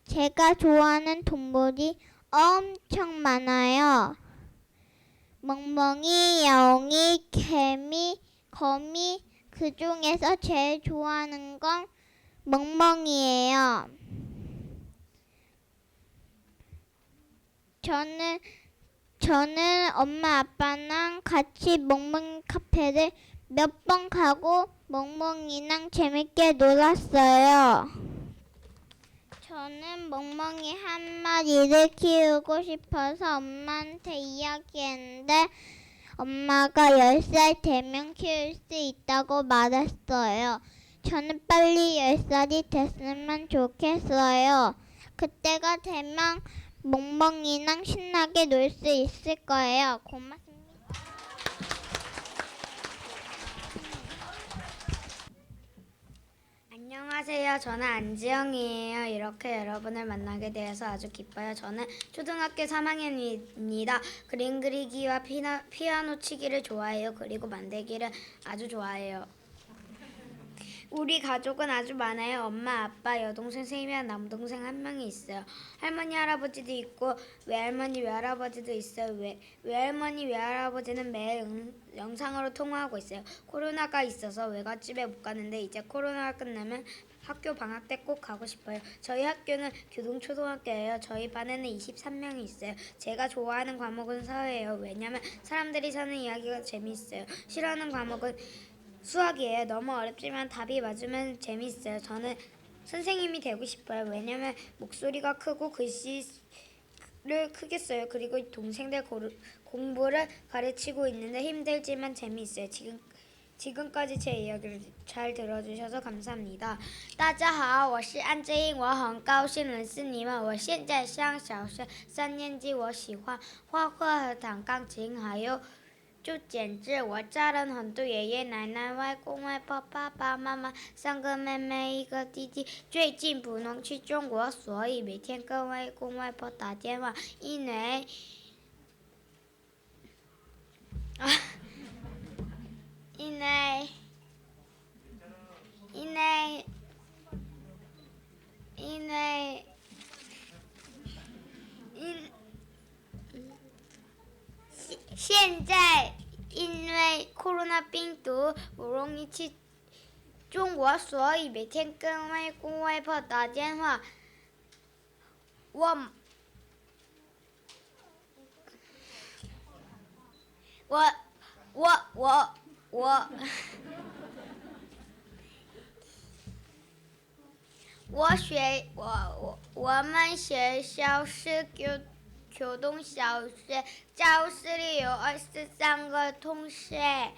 제가 좋아하는 동물이 엄청 많아요. 멍멍이, 야옹이, 개미, 거미, 그 중에서 제일 좋아하는 건 멍멍이에요. 저는 엄마 아빠랑 같이 멍멍이 카페를 몇 번 가고 멍멍이랑 재밌게 놀았어요. 저는 멍멍이 한 마리를 키우고 싶어서 엄마한테 이야기했는데 엄마가 10살 되면 키울 수 있다고 말했어요. 저는 빨리 10살이 됐으면 좋겠어요. 그때가 되면 멍멍이랑 신나게 놀 수 있을 거예요. 고맙습니다. 안녕하세요. 저는 안지영이에요. 이렇게 여러분을 만나게 되어서 아주 기뻐요. 저는 초등학교 3학년입니다. 그림 그리기와 피아노 치기를 좋아해요. 그리고 만들기를 아주 좋아해요. 우리 가족은 아주 많아요. 엄마, 아빠, 여동생 3명, 남동생 1명이 있어요. 할머니, 할아버지도 있고 외할머니, 외할아버지도 있어요. 외할머니, 외할아버지는 매일 영상으로 통화하고 있어요. 코로나가 있어서 외갓집에 못 가는데 이제 코로나가 끝나면 학교 방학 때 꼭 가고 싶어요. 저희 학교는 교동초등학교예요. 저희 반에는 23명이 있어요. 제가 좋아하는 과목은 사회예요. 왜냐면 사람들이 사는 이야기가 재미있어요. 싫어하는 과목은 수학이에요. 너무 어렵지만 답이 맞으면 재미있어요. 저는 선생님이 되고 싶어요. 왜냐면 목소리가 크고 글씨를 크게 써요. 그리고 동생들 공부를 가르치고 있는데 힘들지만 재미있어요. 지금까지 제 이야기를 잘 들어주셔서 감사합니다. 大家好，我是安之英，我很高兴认识你们。我现在上小学3年级，我喜欢画画和弹钢琴，还有就剪纸。我家人很多，爷爷奶奶、外公外婆、爸爸妈妈、3个妹妹、1个弟弟。最近不能去中国，所以每天跟外公外婆打电话，因为现在因为 코로나 病毒不容易去中国，所以每天跟外公外婆打电话。我们学校是교동小学，教室里有23个同学。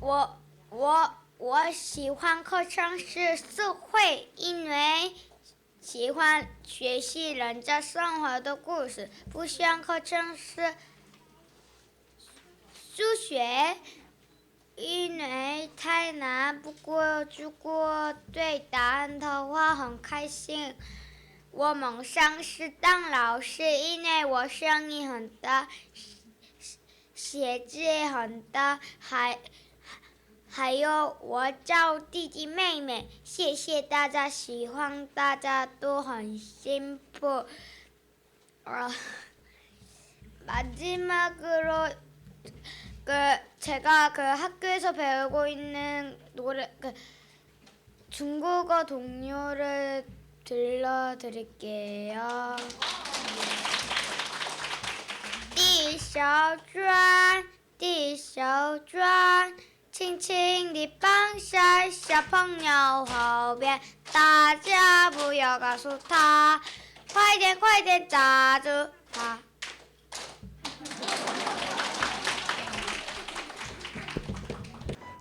我喜欢课程是社会，因为喜欢学习人家生活的故事。不喜欢课程是数学，因为太难。不过如果对答案的话很开心。我梦想是当老师，因为我声音很大，写字也很大，还有我照弟弟妹妹。谢谢大家，希望大家都很幸福。마지막으로 제가 학교에서 배우고 있는 노래 중국어 동요를 들려드릴게요. 地小转，地小转，轻轻地放在小朋友后边，大家不要告诉他，快点快点抓住他。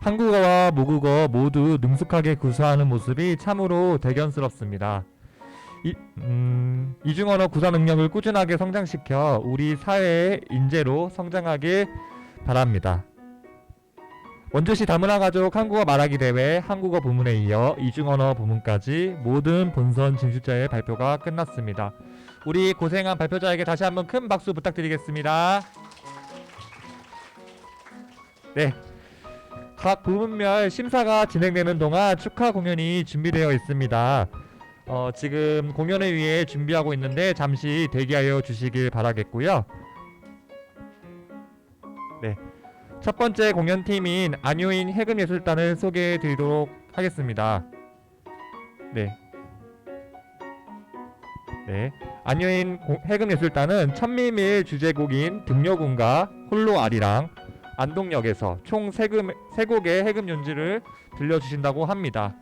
한국어와 모국어 모두 능숙하게 구사하는 모습이 참으로 대견스럽습니다. 이중언어 구사 능력을 꾸준하게 성장시켜 우리 사회의 인재로 성장하길 바랍니다. 원주시 다문화 가족 한국어 말하기 대회 한국어 부문에 이어 이중언어 부문까지 모든 본선 진출자의 발표가 끝났습니다. 우리 고생한 발표자에게 다시 한번 큰 박수 부탁드리겠습니다. 네, 각 부문별 심사가 진행되는 동안 축하 공연이 준비되어 있습니다. 지금 공연을 위해 준비하고 있는데 잠시 대기하여 주시길 바라겠고요. 네, 첫 번째 공연팀인 안효인 해금예술단을 소개해 드리도록 하겠습니다. 네, 안효인 해금예술단은 천미밀 주제곡인 등려군과 홀로 아리랑, 안동역에서 총 3곡의 해금 연주를 들려주신다고 합니다.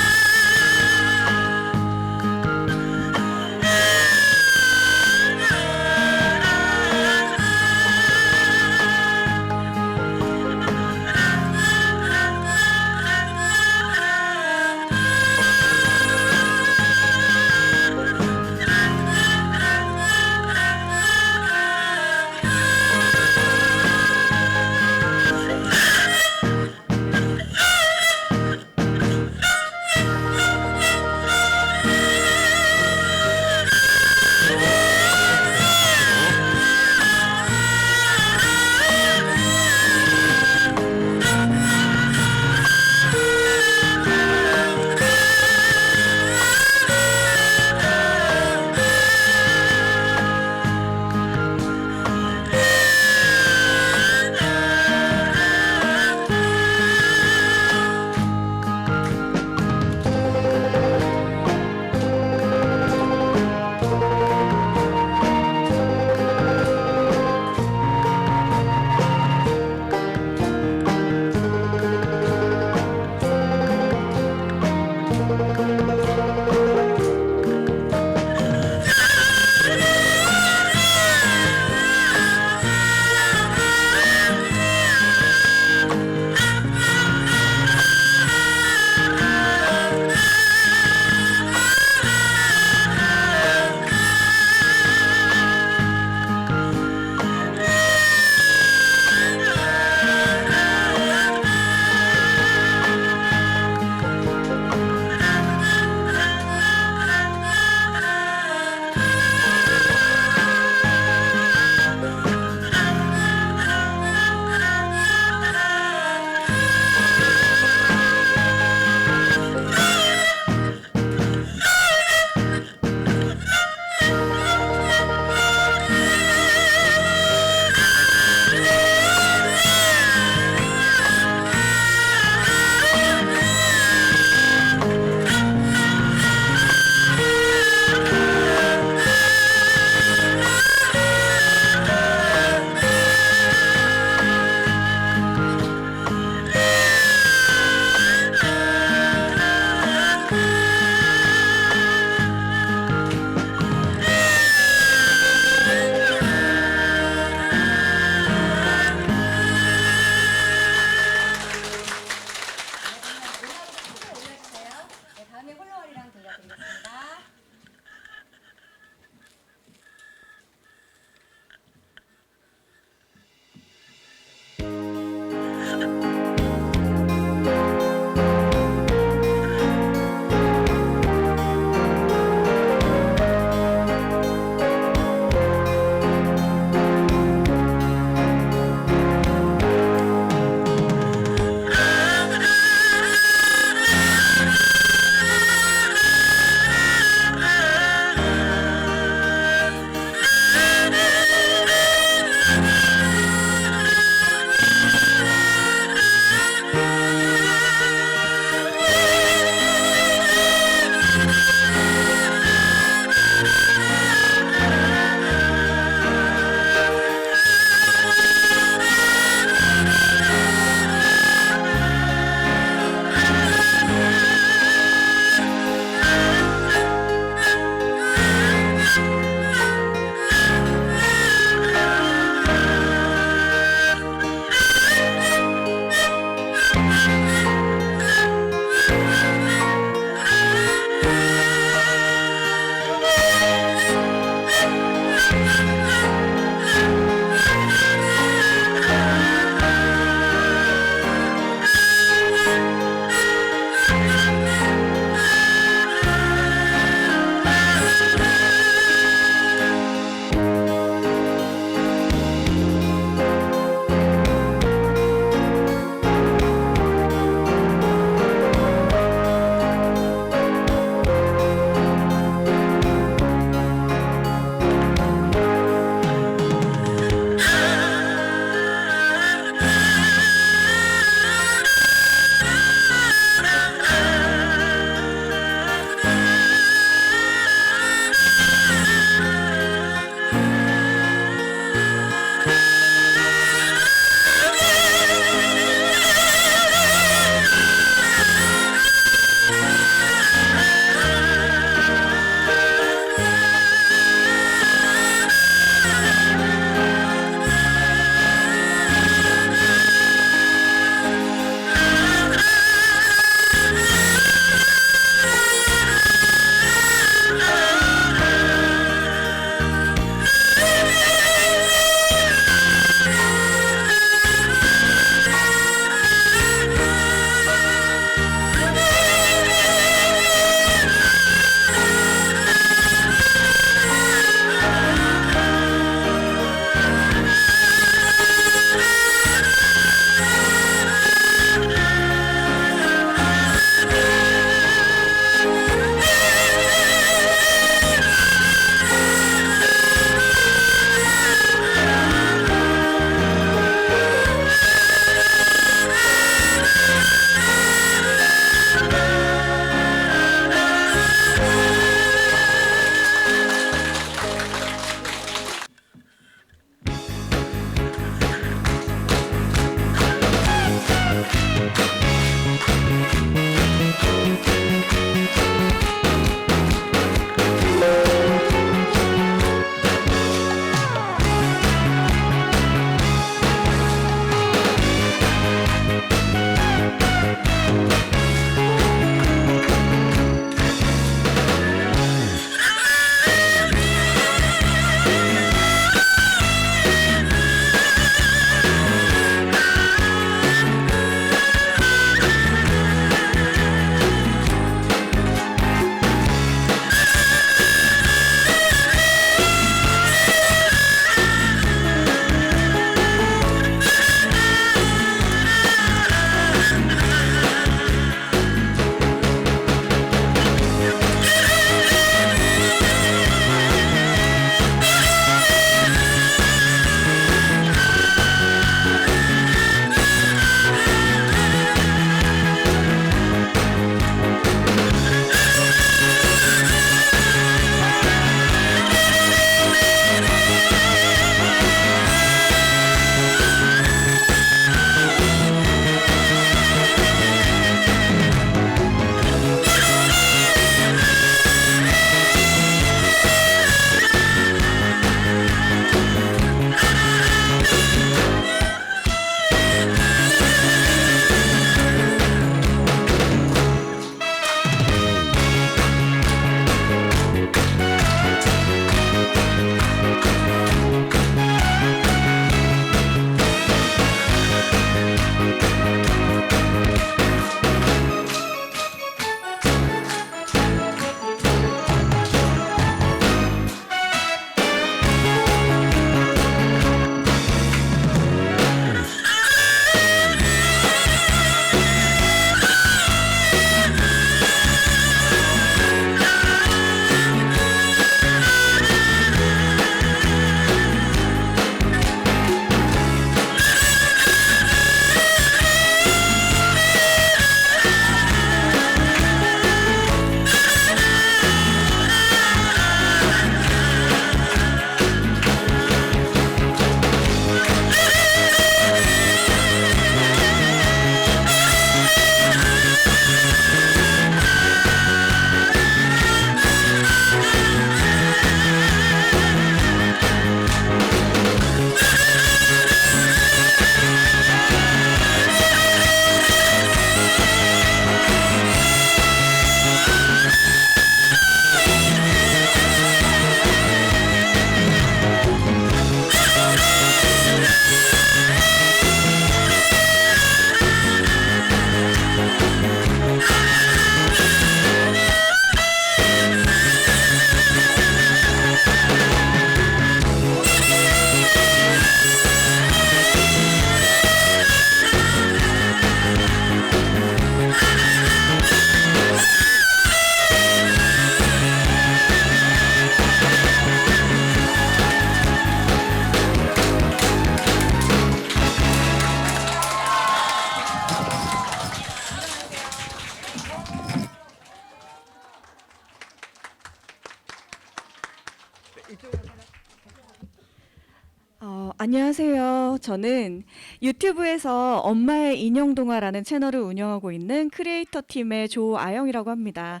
안녕하세요. 저는 유튜브에서 엄마의 인형 동화라는 채널을 운영하고 있는 크리에이터 팀의 조아영이라고 합니다.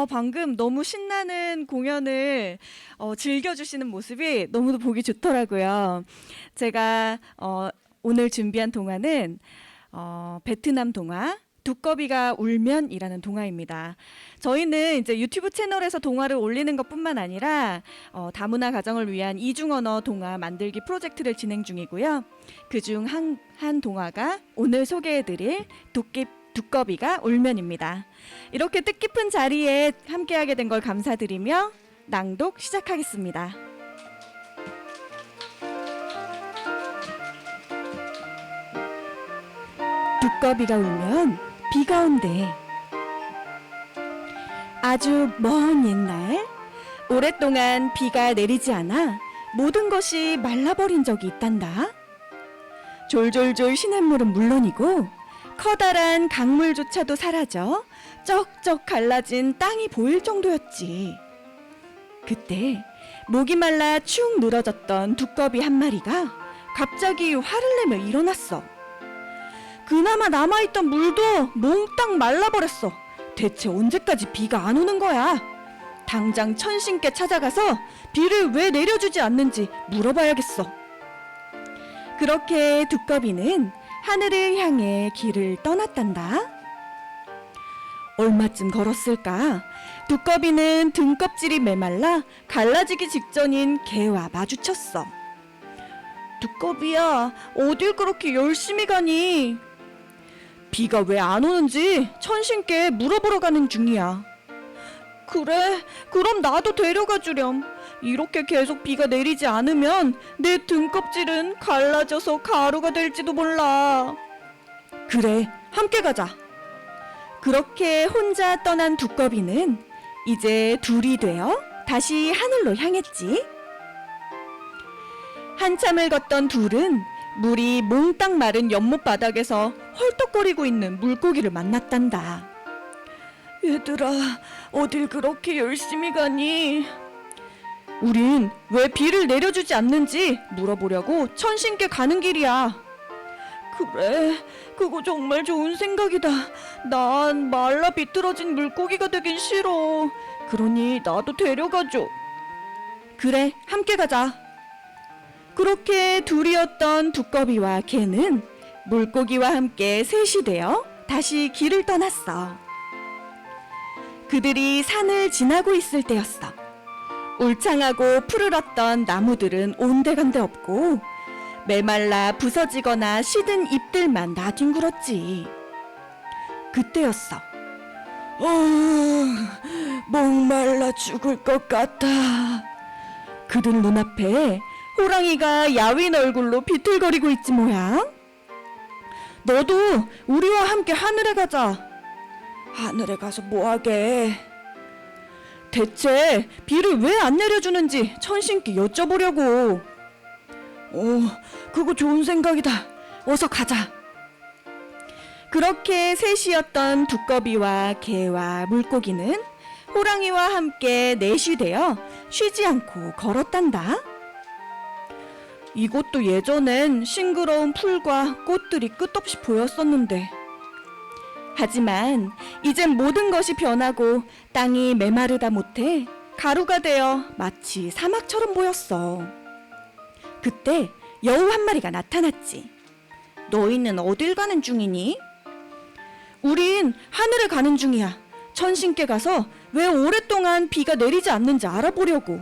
방금 너무 신나는 공연을 즐겨주시는 모습이 너무도 보기 좋더라고요. 제가 오늘 준비한 동화는 베트남 동화 두꺼비가 울면이라는 동화입니다. 저희는 이제 유튜브 채널에서 동화를 올리는 것뿐만 아니라 다문화 가정을 위한 이중언어 동화 만들기 프로젝트를 진행 중이고요. 그중 한 동화가 오늘 소개해드릴 두꺼비가 울면입니다. 이렇게 뜻깊은 자리에 함께하게 된 걸 감사드리며 낭독 시작하겠습니다. 두꺼비가 울면 비가 온대. 아주 먼 옛날, 오랫동안 비가 내리지 않아 모든 것이 말라버린 적이 있단다. 졸졸졸 시냇물은 물론이고 커다란 강물조차도 사라져 쩍쩍 갈라진 땅이 보일 정도였지. 그때 목이 말라 축 늘어졌던 두꺼비 한 마리가 갑자기 화를 내며 일어났어. 그나마 남아있던 물도 몽땅 말라버렸어. 대체 언제까지 비가 안 오는 거야? 당장 천신께 찾아가서 비를 왜 내려주지 않는지 물어봐야겠어. 그렇게 두꺼비는 하늘을 향해 길을 떠났단다. 얼마쯤 걸었을까? 두꺼비는 등껍질이 메말라 갈라지기 직전인 개와 마주쳤어. 두꺼비야, 어딜 그렇게 열심히 가니? 비가 왜 안 오는지 천신께 물어보러 가는 중이야. 그래, 그럼 나도 데려가 주렴. 이렇게 계속 비가 내리지 않으면 내 등껍질은 갈라져서 가루가 될지도 몰라. 그래, 함께 가자. 그렇게 혼자 떠난 두꺼비는 이제 둘이 되어 다시 하늘로 향했지. 한참을 걷던 둘은 물이 몽땅 마른 연못 바닥에서 헐떡거리고 있는 물고기를 만났단다. 얘들아, 어딜 그렇게 열심히 가니? 우린 왜 비를 내려주지 않는지 물어보려고 천신께 가는 길이야. 그래, 그거 정말 좋은 생각이다. 난 말라 비틀어진 물고기가 되긴 싫어. 그러니 나도 데려가줘. 그래, 함께 가자. 그렇게 둘이었던 두꺼비와 개는 물고기와 함께 셋이 되어 다시 길을 떠났어. 그들이 산을 지나고 있을 때였어. 울창하고 푸르렀던 나무들은 온데간데 없고 메말라 부서지거나 시든 잎들만 나뒹굴었지. 그때였어. 목말라 죽을 것 같아. 그들 눈앞에 호랑이가 야윈 얼굴로 비틀거리고 있지 뭐야. 너도 우리와 함께 하늘에 가자. 하늘에 가서 뭐하게? 대체 비를 왜 안 내려주는지 천신께 여쭤보려고. 그거 좋은 생각이다. 어서 가자. 그렇게 셋이었던 두꺼비와 개와 물고기는 호랑이와 함께 넷이 되어 쉬지 않고 걸었단다. 이곳도 예전엔 싱그러운 풀과 꽃들이 끝없이 보였었는데, 하지만 이젠 모든 것이 변하고 땅이 메마르다 못해 가루가 되어 마치 사막처럼 보였어. 그때 여우 한 마리가 나타났지. 너희는 어딜 가는 중이니? 우린 하늘에 가는 중이야. 천신께 가서 왜 오랫동안 비가 내리지 않는지 알아보려고.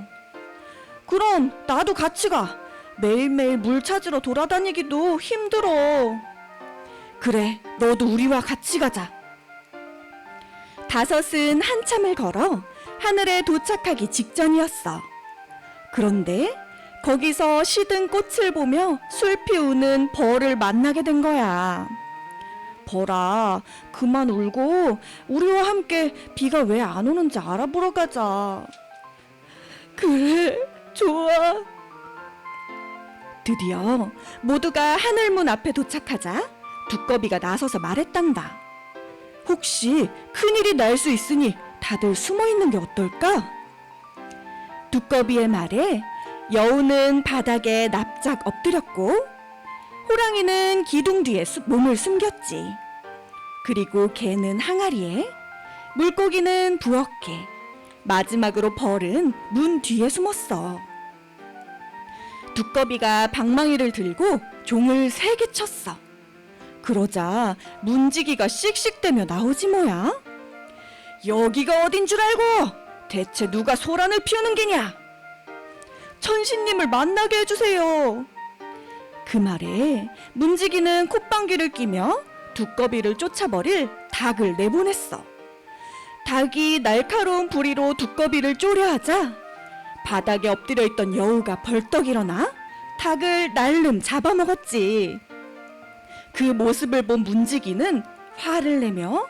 그럼 나도 같이 가. 매일매일 물 찾으러 돌아다니기도 힘들어. 그래, 너도 우리와 같이 가자. 다섯은 한참을 걸어 하늘에 도착하기 직전이었어. 그런데 거기서 시든 꽃을 보며 슬피 우는 벌을 만나게 된 거야. 벌아, 그만 울고 우리와 함께 비가 왜 안 오는지 알아보러 가자. 그래, 좋아. 드디어 모두가 하늘문 앞에 도착하자 두꺼비가 나서서 말했단다. 혹시 큰일이 날 수 있으니 다들 숨어 있는 게 어떨까? 두꺼비의 말에 여우는 바닥에 납작 엎드렸고 호랑이는 기둥 뒤에 몸을 숨겼지. 그리고 개는 항아리에, 물고기는 부엌에, 마지막으로 벌은 문 뒤에 숨었어. 두꺼비가 방망이를 들고 종을 3개 쳤어. 그러자 문지기가 씩씩대며 나오지 뭐야. 여기가 어딘 줄 알고 대체 누가 소란을 피우는 게냐. 천신님을 만나게 해주세요. 그 말에 문지기는 콧방귀를 끼며 두꺼비를 쫓아버릴 닭을 내보냈어. 닭이 날카로운 부리로 두꺼비를 쪼려하자 바닥에 엎드려 있던 여우가 벌떡 일어나 닭을 날름 잡아먹었지. 그 모습을 본 문지기는 화를 내며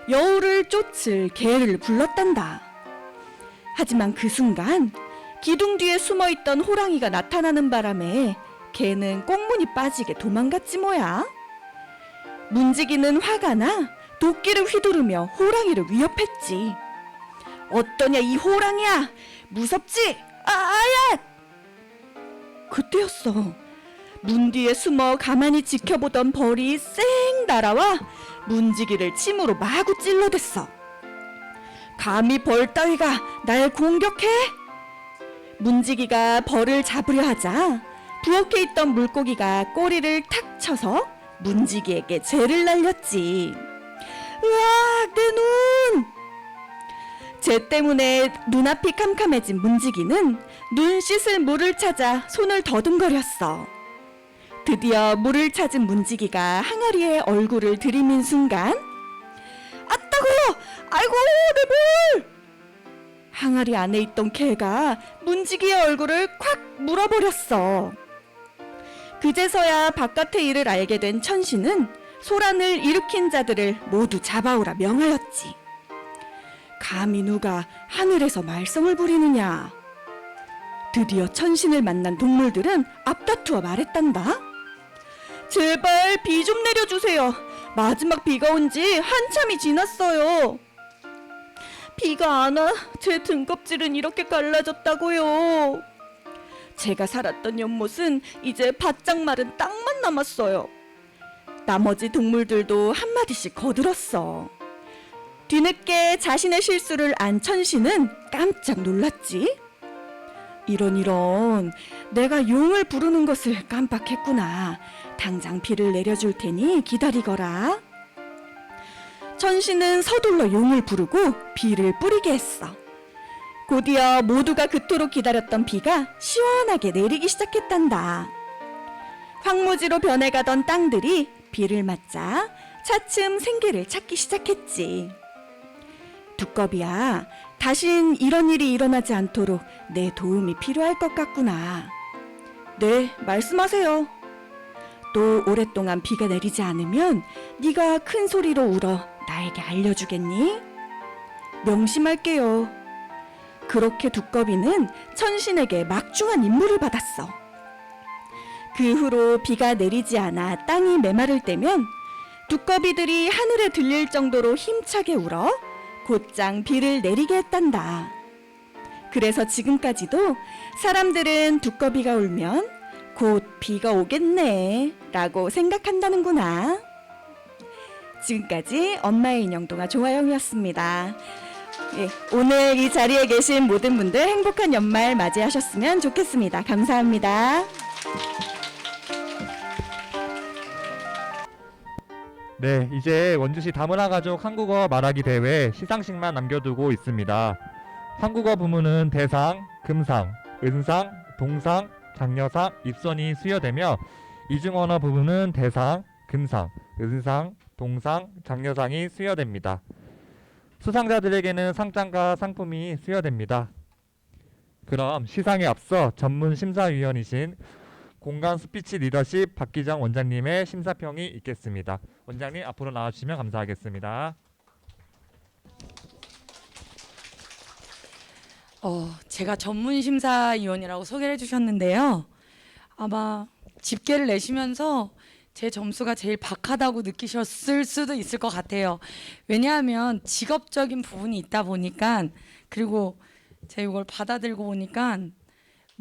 여우를 쫓을 개를 불렀단다. 하지만 그 순간 기둥 뒤에 숨어있던 호랑이가 나타나는 바람에 개는 꽁무니 빠지게 도망갔지 뭐야. 문지기는 화가 나 도끼를 휘두르며 호랑이를 위협했지. 어떠냐 이 호랑이야, 무섭지? 아야! 그때였어. 문 뒤에 숨어 가만히 지켜보던 벌이 쌩 날아와 문지기를 침으로 마구 찔러댔어. 감히 벌 따위가 날 공격해? 문지기가 벌을 잡으려 하자 부엌에 있던 물고기가 꼬리를 탁 쳐서 문지기에게 죄를 날렸지. 으악, 내 눈! 죄 때문에 눈앞이 캄캄해진 문지기는 눈 씻을 물을 찾아 손을 더듬거렸어. 드디어 물을 찾은 문지기가 항아리에 얼굴을 들이민 순간, 아따고! 아이고, 내 물! 항아리 안에 있던 개가 문지기의 얼굴을 콱 물어버렸어. 그제서야 바깥의 일을 알게 된 천신은 소란을 일으킨 자들을 모두 잡아오라 명하였지. 감히 누가 하늘에서 말썽을 부리느냐. 드디어 천신을 만난 동물들은 앞다투어 말했단다. 제발 비 좀 내려주세요. 마지막 비가 온 지 한참이 지났어요. 비가 안 와 제 등껍질은 이렇게 갈라졌다고요. 제가 살았던 연못은 이제 바짝 마른 땅만 남았어요. 나머지 동물들도 한마디씩 거들었어. 뒤늦게 자신의 실수를 안 천신은 깜짝 놀랐지. 이런 내가 용을 부르는 것을 깜빡했구나. 당장 비를 내려줄 테니 기다리거라. 천신은 서둘러 용을 부르고 비를 뿌리게 했어. 곧이어 모두가 그토록 기다렸던 비가 시원하게 내리기 시작했단다. 황무지로 변해가던 땅들이 비를 맞자 차츰 생기를 찾기 시작했지. 두꺼비야, 다신 이런 일이 일어나지 않도록 내 도움이 필요할 것 같구나. 네, 말씀하세요. 또 오랫동안 비가 내리지 않으면 네가 큰 소리로 울어 나에게 알려주겠니? 명심할게요. 그렇게 두꺼비는 천신에게 막중한 임무를 받았어. 그 후로 비가 내리지 않아 땅이 메마를 때면 두꺼비들이 하늘에 들릴 정도로 힘차게 울어 곧장 비를 내리게 했단다. 그래서 지금까지도 사람들은 두꺼비가 울면 곧 비가 오겠네 라고 생각한다는구나. 지금까지 엄마의 인형동화 조아영이었습니다. 예, 오늘 이 자리에 계신 모든 분들 행복한 연말 맞이하셨으면 좋겠습니다. 감사합니다. 네, 이제 원주시 다문화 가족 한국어 말하기 대회 시상식만 남겨두고 있습니다. 한국어 부문은 대상, 금상, 은상, 동상, 장려상, 입선이 수여되며 이중언어 부문은 대상, 금상, 은상, 동상, 장려상이 수여됩니다. 수상자들에게는 상장과 상품이 수여됩니다. 그럼 시상에 앞서 전문 심사위원이신 공간 스피치 리더십 박기정 원장님의 심사평이 있겠습니다. 원장님 앞으로 나와주시면 감사하겠습니다. 제가 전문 심사위원이라고 소개를 해주셨는데요. 아마 집계를 내시면서 제 점수가 제일 박하다고 느끼셨을 수도 있을 것 같아요. 왜냐하면 직업적인 부분이 있다 보니까, 그리고 제가 이걸 받아들고 보니까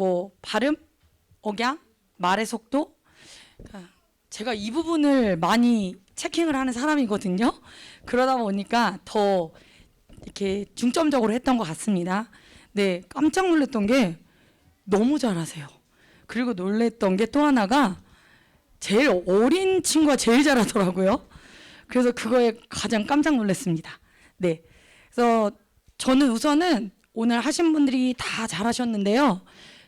뭐 발음, 억양, 말의 속도. 제가 이 부분을 많이 체킹을 하는 사람이거든요. 그러다 보니까 더 이렇게 중점적으로 했던 것 같습니다. 네, 깜짝 놀랐던 게 너무 잘하세요. 그리고 놀랬던 게 또 하나가 제일 어린 친구가 제일 잘하더라고요. 그래서 그거에 가장 깜짝 놀랐습니다. 네, 그래서 저는 우선은 오늘 하신 분들이 다 잘하셨는데요.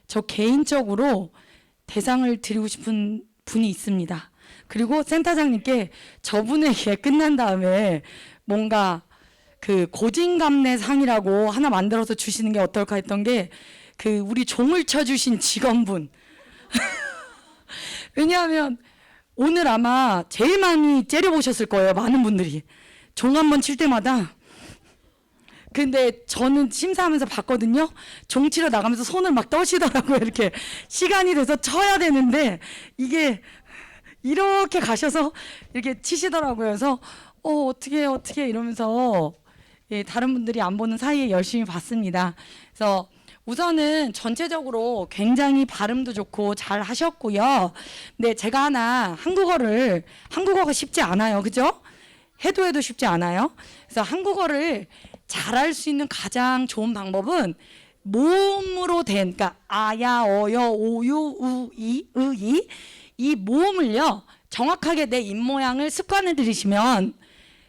저 개인적으로 대상을 드리고 싶은 분이 있습니다. 그리고 센터장님께 저분의 얘기 끝난 다음에 뭔가 그 고진감래 상이라고 하나 만들어서 주시는 게 어떨까 했던 게 그 우리 종을 쳐주신 직원분. 왜냐하면 오늘 아마 제일 많이 째려보셨을 거예요. 많은 분들이. 종 한 번 칠 때마다. 근데 저는 심사하면서 봤거든요. 종 치러 나가면서 손을 막 떠시더라고요. 이렇게 시간이 돼서 쳐야 되는데 이게 이렇게 가셔서 이렇게 치시더라고요. 그래서 어떻게 이러면서 예, 다른 분들이 안 보는 사이에 열심히 봤습니다. 그래서 우선은 전체적으로 굉장히 발음도 좋고 잘 하셨고요. 네, 제가 하나 한국어가 쉽지 않아요. 그죠? 해도 쉽지 않아요. 그래서 한국어를 잘할 수 있는 가장 좋은 방법은 모음으로 된, 그러니까 아야, 어여, 오유, 우이, 의이 이 모음을요 정확하게 내 입 모양을 습관을 들이시면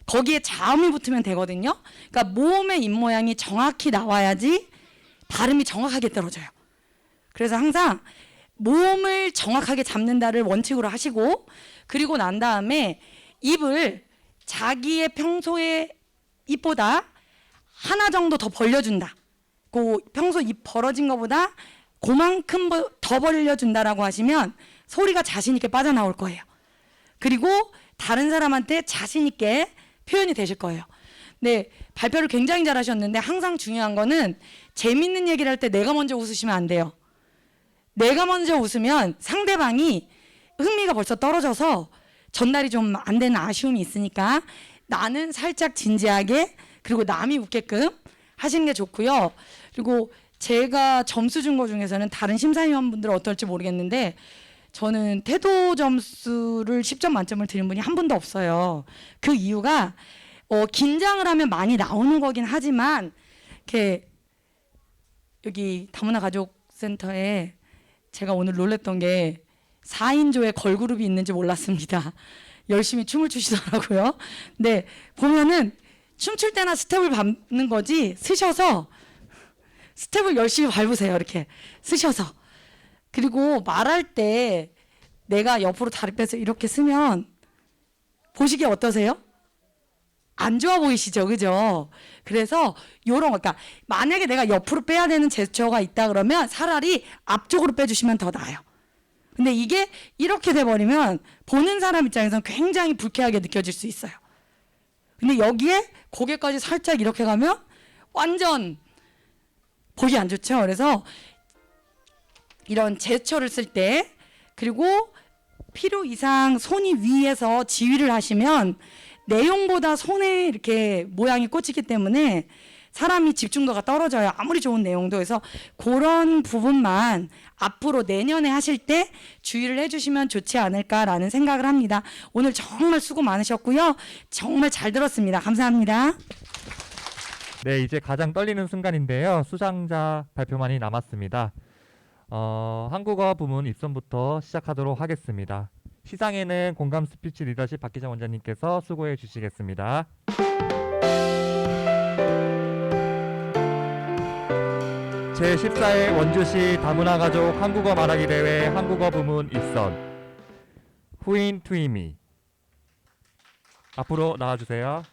거기에 자음이 붙으면 되거든요. 그러니까 모음의 입 모양이 정확히 나와야지 발음이 정확하게 떨어져요. 그래서 항상 모음을 정확하게 잡는다를 원칙으로 하시고, 그리고 난 다음에 입을 자기의 평소의 입보다 하나 정도 더 벌려준다. 그 평소 입 벌어진 것보다 그만큼 더 벌려준다라고 하시면 소리가 자신 있게 빠져나올 거예요. 그리고 다른 사람한테 자신 있게 표현이 되실 거예요. 네, 발표를 굉장히 잘하셨는데 항상 중요한 거는 재밌는 얘기를 할 때 내가 먼저 웃으시면 안 돼요. 내가 먼저 웃으면 상대방이 흥미가 벌써 떨어져서 전달이 좀 안 되는 아쉬움이 있으니까 나는 살짝 진지하게, 그리고 남이 웃게끔 하시는 게 좋고요. 그리고 제가 점수 준 거 중에서는 다른 심사위원분들은 어떨지 모르겠는데 저는 태도 점수를 10점 만점을 드린 분이 한 분도 없어요. 그 이유가 긴장을 하면 많이 나오는 거긴 하지만 이렇게 여기 다문화 가족센터에 제가 오늘 놀랬던 게 4인조의 걸그룹이 있는지 몰랐습니다. 열심히 춤을 추시더라고요. 네, 보면은 춤출 때나 스텝을 밟는 거지 쓰셔서 스텝을 열심히 밟으세요. 이렇게 쓰셔서. 그리고 말할 때 내가 옆으로 다리 빼서 이렇게 쓰면 보시기에 어떠세요? 안 좋아 보이시죠? 그죠? 그래서 요런 거, 그러니까 만약에 내가 옆으로 빼야 되는 제스처가 있다 그러면 차라리 앞쪽으로 빼주시면 더 나아요. 근데 이게 이렇게 돼버리면 보는 사람 입장에서는 굉장히 불쾌하게 느껴질 수 있어요. 근데 여기에 고개까지 살짝 이렇게 가면 완전 보기 안 좋죠. 그래서 이런 제스처를 쓸 때, 그리고 필요 이상 손이 위에서 지휘를 하시면 내용보다 손에 이렇게 모양이 꽂히기 때문에 사람이 집중도가 떨어져요. 아무리 좋은 내용도. 그래서 그런 부분만 앞으로 내년에 하실 때 주의를 해주시면 좋지 않을까라는 생각을 합니다. 오늘 정말 수고 많으셨고요. 정말 잘 들었습니다. 감사합니다. 네, 이제 가장 떨리는 순간인데요. 수상자 발표만이 남았습니다. 한국어 부문 입선부터 시작하도록 하겠습니다. 시상에는 공감 스피치 리더십 박기정 원장님께서 수고해 주시겠습니다. 제14회 원주시 다문화 가족 한국어 말하기 대회 한국어 부문 입선 후인 투이미 앞으로 나와주세요.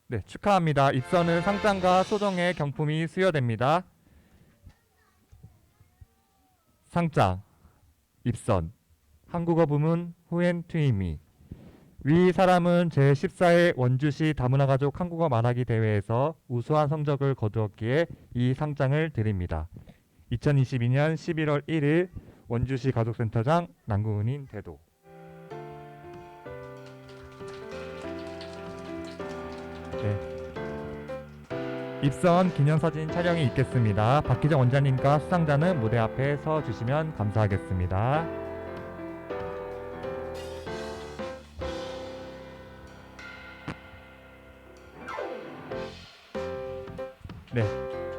네, 축하합니다. 입선은 상장과 소정의 경품이 수여됩니다. 상장, 입선, 한국어 부문 후엔 투이미. 위 사람은 제14회 원주시 다문화 가족 한국어 말하기 대회에서 우수한 성적을 거두었기에 이 상장을 드립니다. 2022년 11월 1일 원주시 가족센터장 남궁은인 대도. 네. 입선 기념사진 촬영이 있겠습니다. 박희정 원장님과 수상자는 무대 앞에 서 주시면 감사하겠습니다. 네,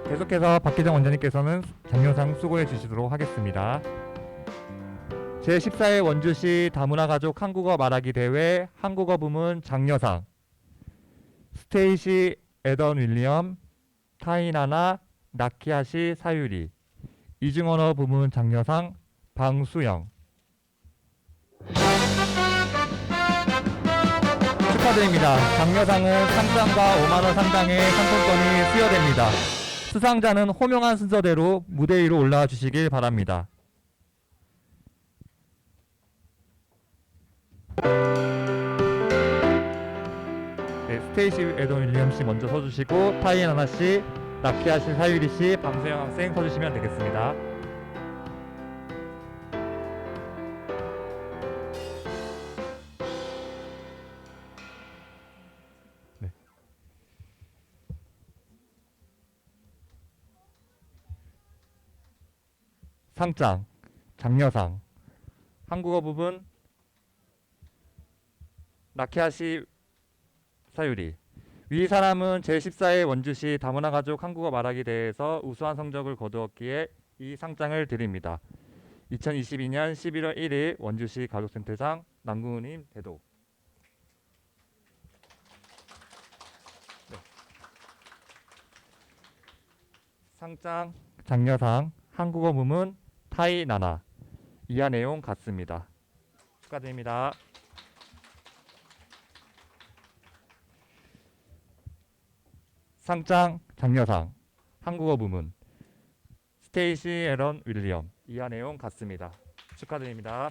계속해서 박희정 원장님께서는 장려상 수고해 주시도록 하겠습니다. 제14회 원주시 다문화가족 한국어 말하기 대회 한국어 부문 장려상 스테이시 에던 윌리엄, 타이나나, 나키아시 사유리, 이중언어 부문 장려상 방수영. 축하드립니다. 장려상은 상장과 5만원 상당의 상품권이 수여됩니다. 수상자는 호명한 순서대로 무대 위로 올라와 주시길 바랍니다. 네, 스테이시 에던 윌리엄 씨 먼저 서주시고 타이나나 씨, 나키아 씨, 사유리 씨, 방수영 학생 서주시면 되겠습니다. 네. 상장, 장려상, 한국어 부분 나키아 씨, 사유리. 위 사람은 제14회 원주시 다문화가족 한국어 말하기 대회에서 우수한 성적을 거두었기에 이 상장을 드립니다. 2022년 11월 1일 원주시 가족센터장 남궁우님 대도. 네. 상장, 장려상, 한국어 부문 타이나나. 이하 내용 같습니다. 축하드립니다. 상장, 장려상, 한국어 부문 스테이시 에런 윌리엄. 이하 내용 같습니다. 축하드립니다.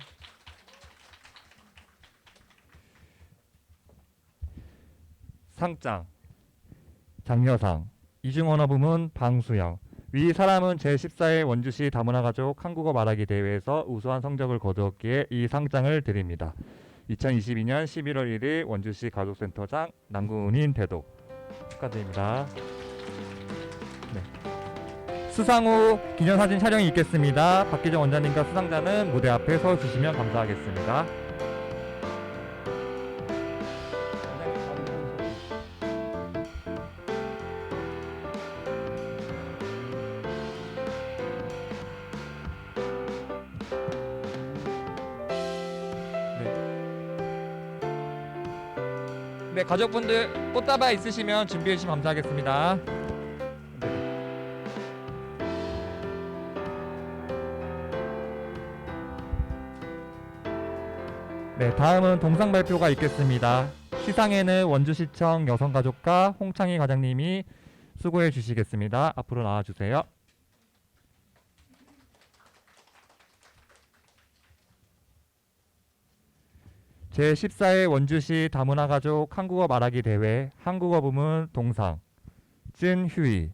상장, 장려상, 이중언어 부문 방수영. 위 사람은 제14회 원주시 다문화가족 한국어 말하기 대회에서 우수한 성적을 거두었기에 이 상장을 드립니다. 2022년 11월 1일 원주시 가족센터장 남궁훈인 대도. 축하드립니다. 네. 수상 후 기념사진 촬영이 있겠습니다. 박희정 원장님과 수상자는 무대 앞에 서 주시면 감사하겠습니다. 네, 가족분들 꽃다발 있으시면 준비해 주시면 감사하겠습니다. 네, 다음은 동상 발표가 있겠습니다. 시상에는 원주시청 여성가족과 홍창희 과장님이 수고해 주시겠습니다. 앞으로 나와 주세요. 제14회 원주시 다문화가족 한국어 말하기 대회 한국어 부문 동상 찐휴이,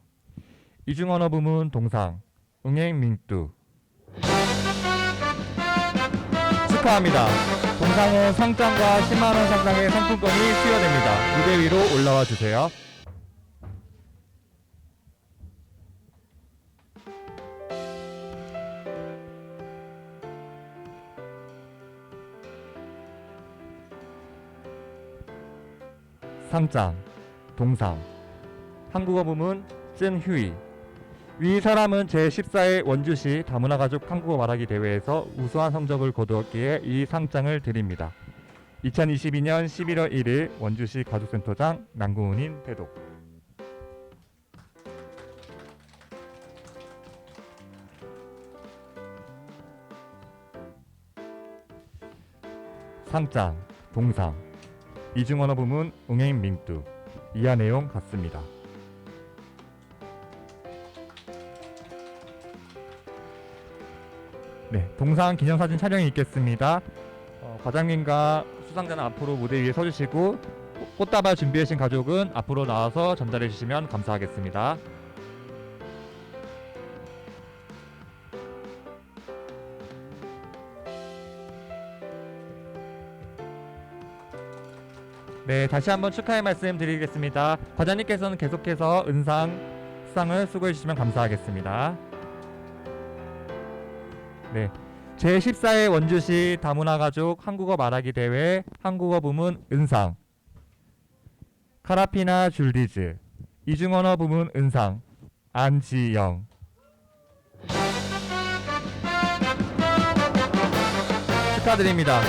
이중언어 부문 동상 응행민뚜. 축하합니다. 동상은 상장과 10만원 상당의 상품권이 수여됩니다. 무대 위로 올라와 주세요. 상장, 동상, 한국어 부문 찐휴이. 위 사람은 제14회 원주시 다문화가족 한국어 말하기 대회에서 우수한 성적을 거두었기에 이 상장을 드립니다. 2022년 11월 1일 원주시 가족센터장 남궁훈인 대도. 상장, 동상, 이중언어 부문 응행민뚜. 이하 내용 같습니다. 네, 동상 기념사진 촬영이 있겠습니다. 과장님과 수상자는 앞으로 무대 위에 서주시고 꽃다발 준비해 주신 가족은 앞으로 나와서 전달해 주시면 감사하겠습니다. 네, 다시 한번 축하의 말씀 드리겠습니다. 과장님께서는 계속해서 은상 수상을 수고해 주시면 감사하겠습니다. 네, 제14회 원주시 다문화 가족 한국어 말하기 대회 한국어 부문 은상, 카라피나 줄리즈, 이중언어 부문 은상 안지영, 축하드립니다.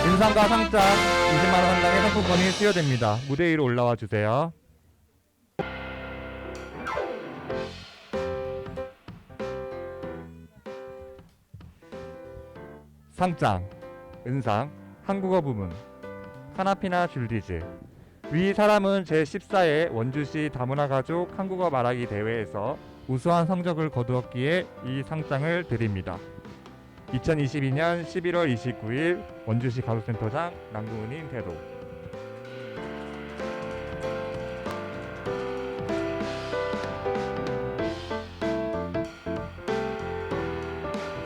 은상과 상장 20만 원 상당의 상품권이 수여됩니다. 무대 위로 올라와 주세요. 상장, 은상, 한국어 부문, 카나피나 줄리즈. 위 사람은 제14회 원주시 다문화 가족 한국어 말하기 대회에서 우수한 성적을 거두었기에 이 상장을 드립니다. 2022년 11월 29일 원주시 가족센터장 남궁은님 태도.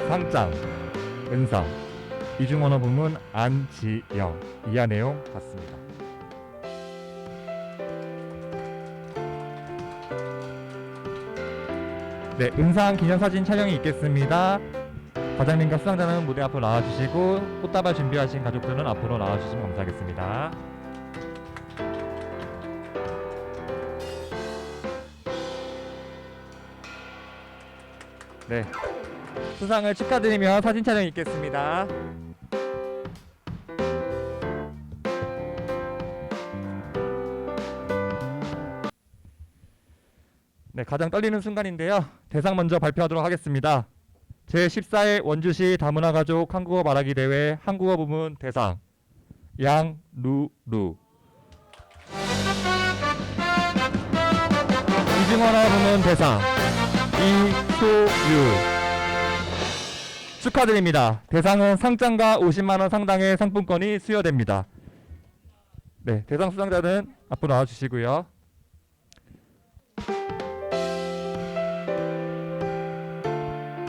상장, 은상, 이중언어 부문 안지영. 이하 내용 같습니다. 네, 은상 기념사진 촬영이 있겠습니다. 과장님과 수상자는 무대 앞으로 나와주시고 꽃다발 준비하신 가족들은 앞으로 나와주시면 감사하겠습니다. 네, 수상을 축하드리며 사진 촬영이 있겠습니다. 네, 가장 떨리는 순간인데요. 대상 먼저 발표하도록 하겠습니다. 제14회 원주시 다문화 가족 한국어 말하기 대회 한국어 부문 대상 양루루, 이중언어 부문 대상 이소유. 축하드립니다. 대상은 상장과 50만 원 상당의 상품권이 수여됩니다. 네, 대상 수상자는 앞으로 나와주시고요.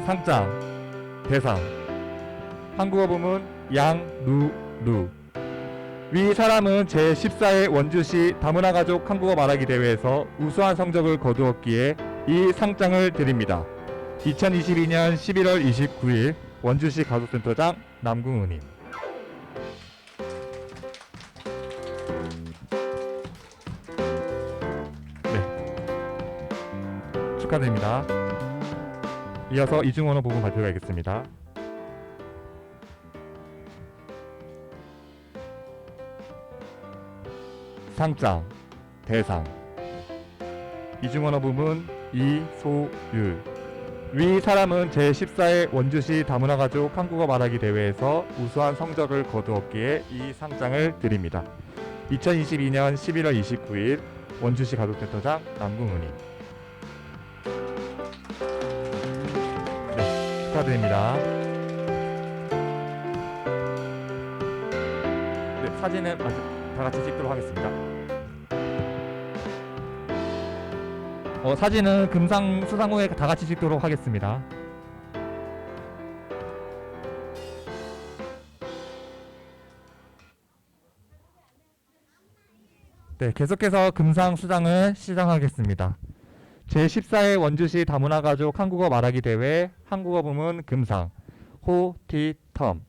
상장, 대상, 한국어 부문 양루루. 위 사람은 제14회 원주시 다문화 가족 한국어 말하기 대회에서 우수한 성적을 거두었기에 이 상장을 드립니다. 2022년 11월 29일 원주시 가족센터장 남궁은님. 네, 축하드립니다. 이어서 이중언어 부분 발표가 있겠습니다. 상장, 대상, 이중언어 부문 이소율. 위 사람은 제14회 원주시 다문화 가족 한국어 말하기 대회에서 우수한 성적을 거두었기에 이 상장을 드립니다. 2022년 11월 29일 원주시 가족센터장 남궁은님. 네, 축하드립니다. 네, 사진은 다 같이 찍도록 하겠습니다. 사진은 금상 수상 후에 다 같이 찍도록 하겠습니다. 네, 계속해서 금상 수상을 시작하겠습니다. 제14회 원주시 다문화 가족 한국어 말하기 대회 한국어 부문 금상 호티텀,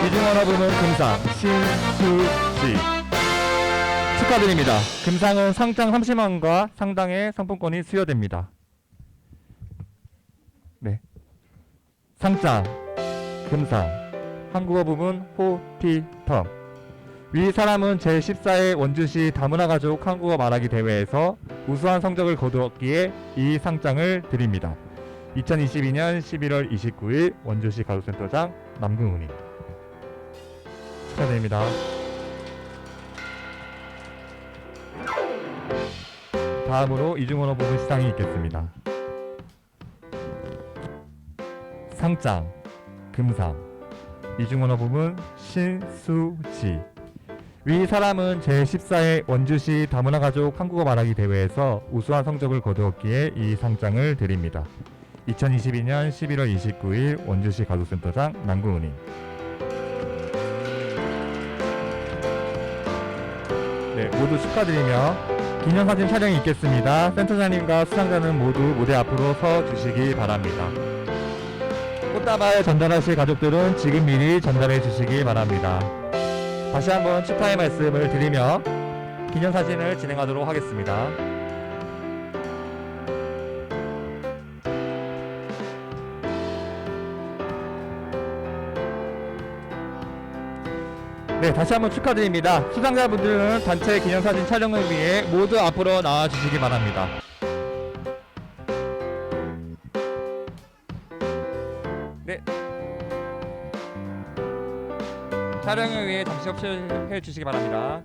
이중언어 부문 금상 신수지. 축하드립니다. 금상은 상장 30만원과 상당의 상품권이 수여됩니다. 네, 상장, 금상, 한국어 부문 호티텀. 위 사람은 제14회 원주시 다문화 가족 한국어 말하기 대회에서 우수한 성적을 거두었기에 이 상장을 드립니다. 2022년 11월 29일 원주시 가족센터장 남궁훈님. 축하드립니다. 다음으로 이중언어 부분 시상이 있겠습니다. 상장, 금상, 이중언어 부문 신수지. 위 사람은 제14회 원주시 다문화 가족 한국어 말하기 대회에서 우수한 성적을 거두었기에 이 상장을 드립니다. 2022년 11월 29일 원주시 가족센터장 남궁은님. 네, 모두 축하드리며 기념사진 촬영이 있겠습니다. 센터장님과 수상자는 모두 무대 앞으로 서 주시기 바랍니다. 꽃다발 전달하실 가족들은 지금 미리 전달해 주시기 바랍니다. 다시 한번 축하의 말씀을 드리며 기념사진을 진행하도록 하겠습니다. 네, 다시 한번 축하드립니다. 수상자분들은 단체 기념사진 촬영을 위해 모두 앞으로 나와 주시기 바랍니다. 네. 촬영을 위해 잠시 협조해 주시기 바랍니다.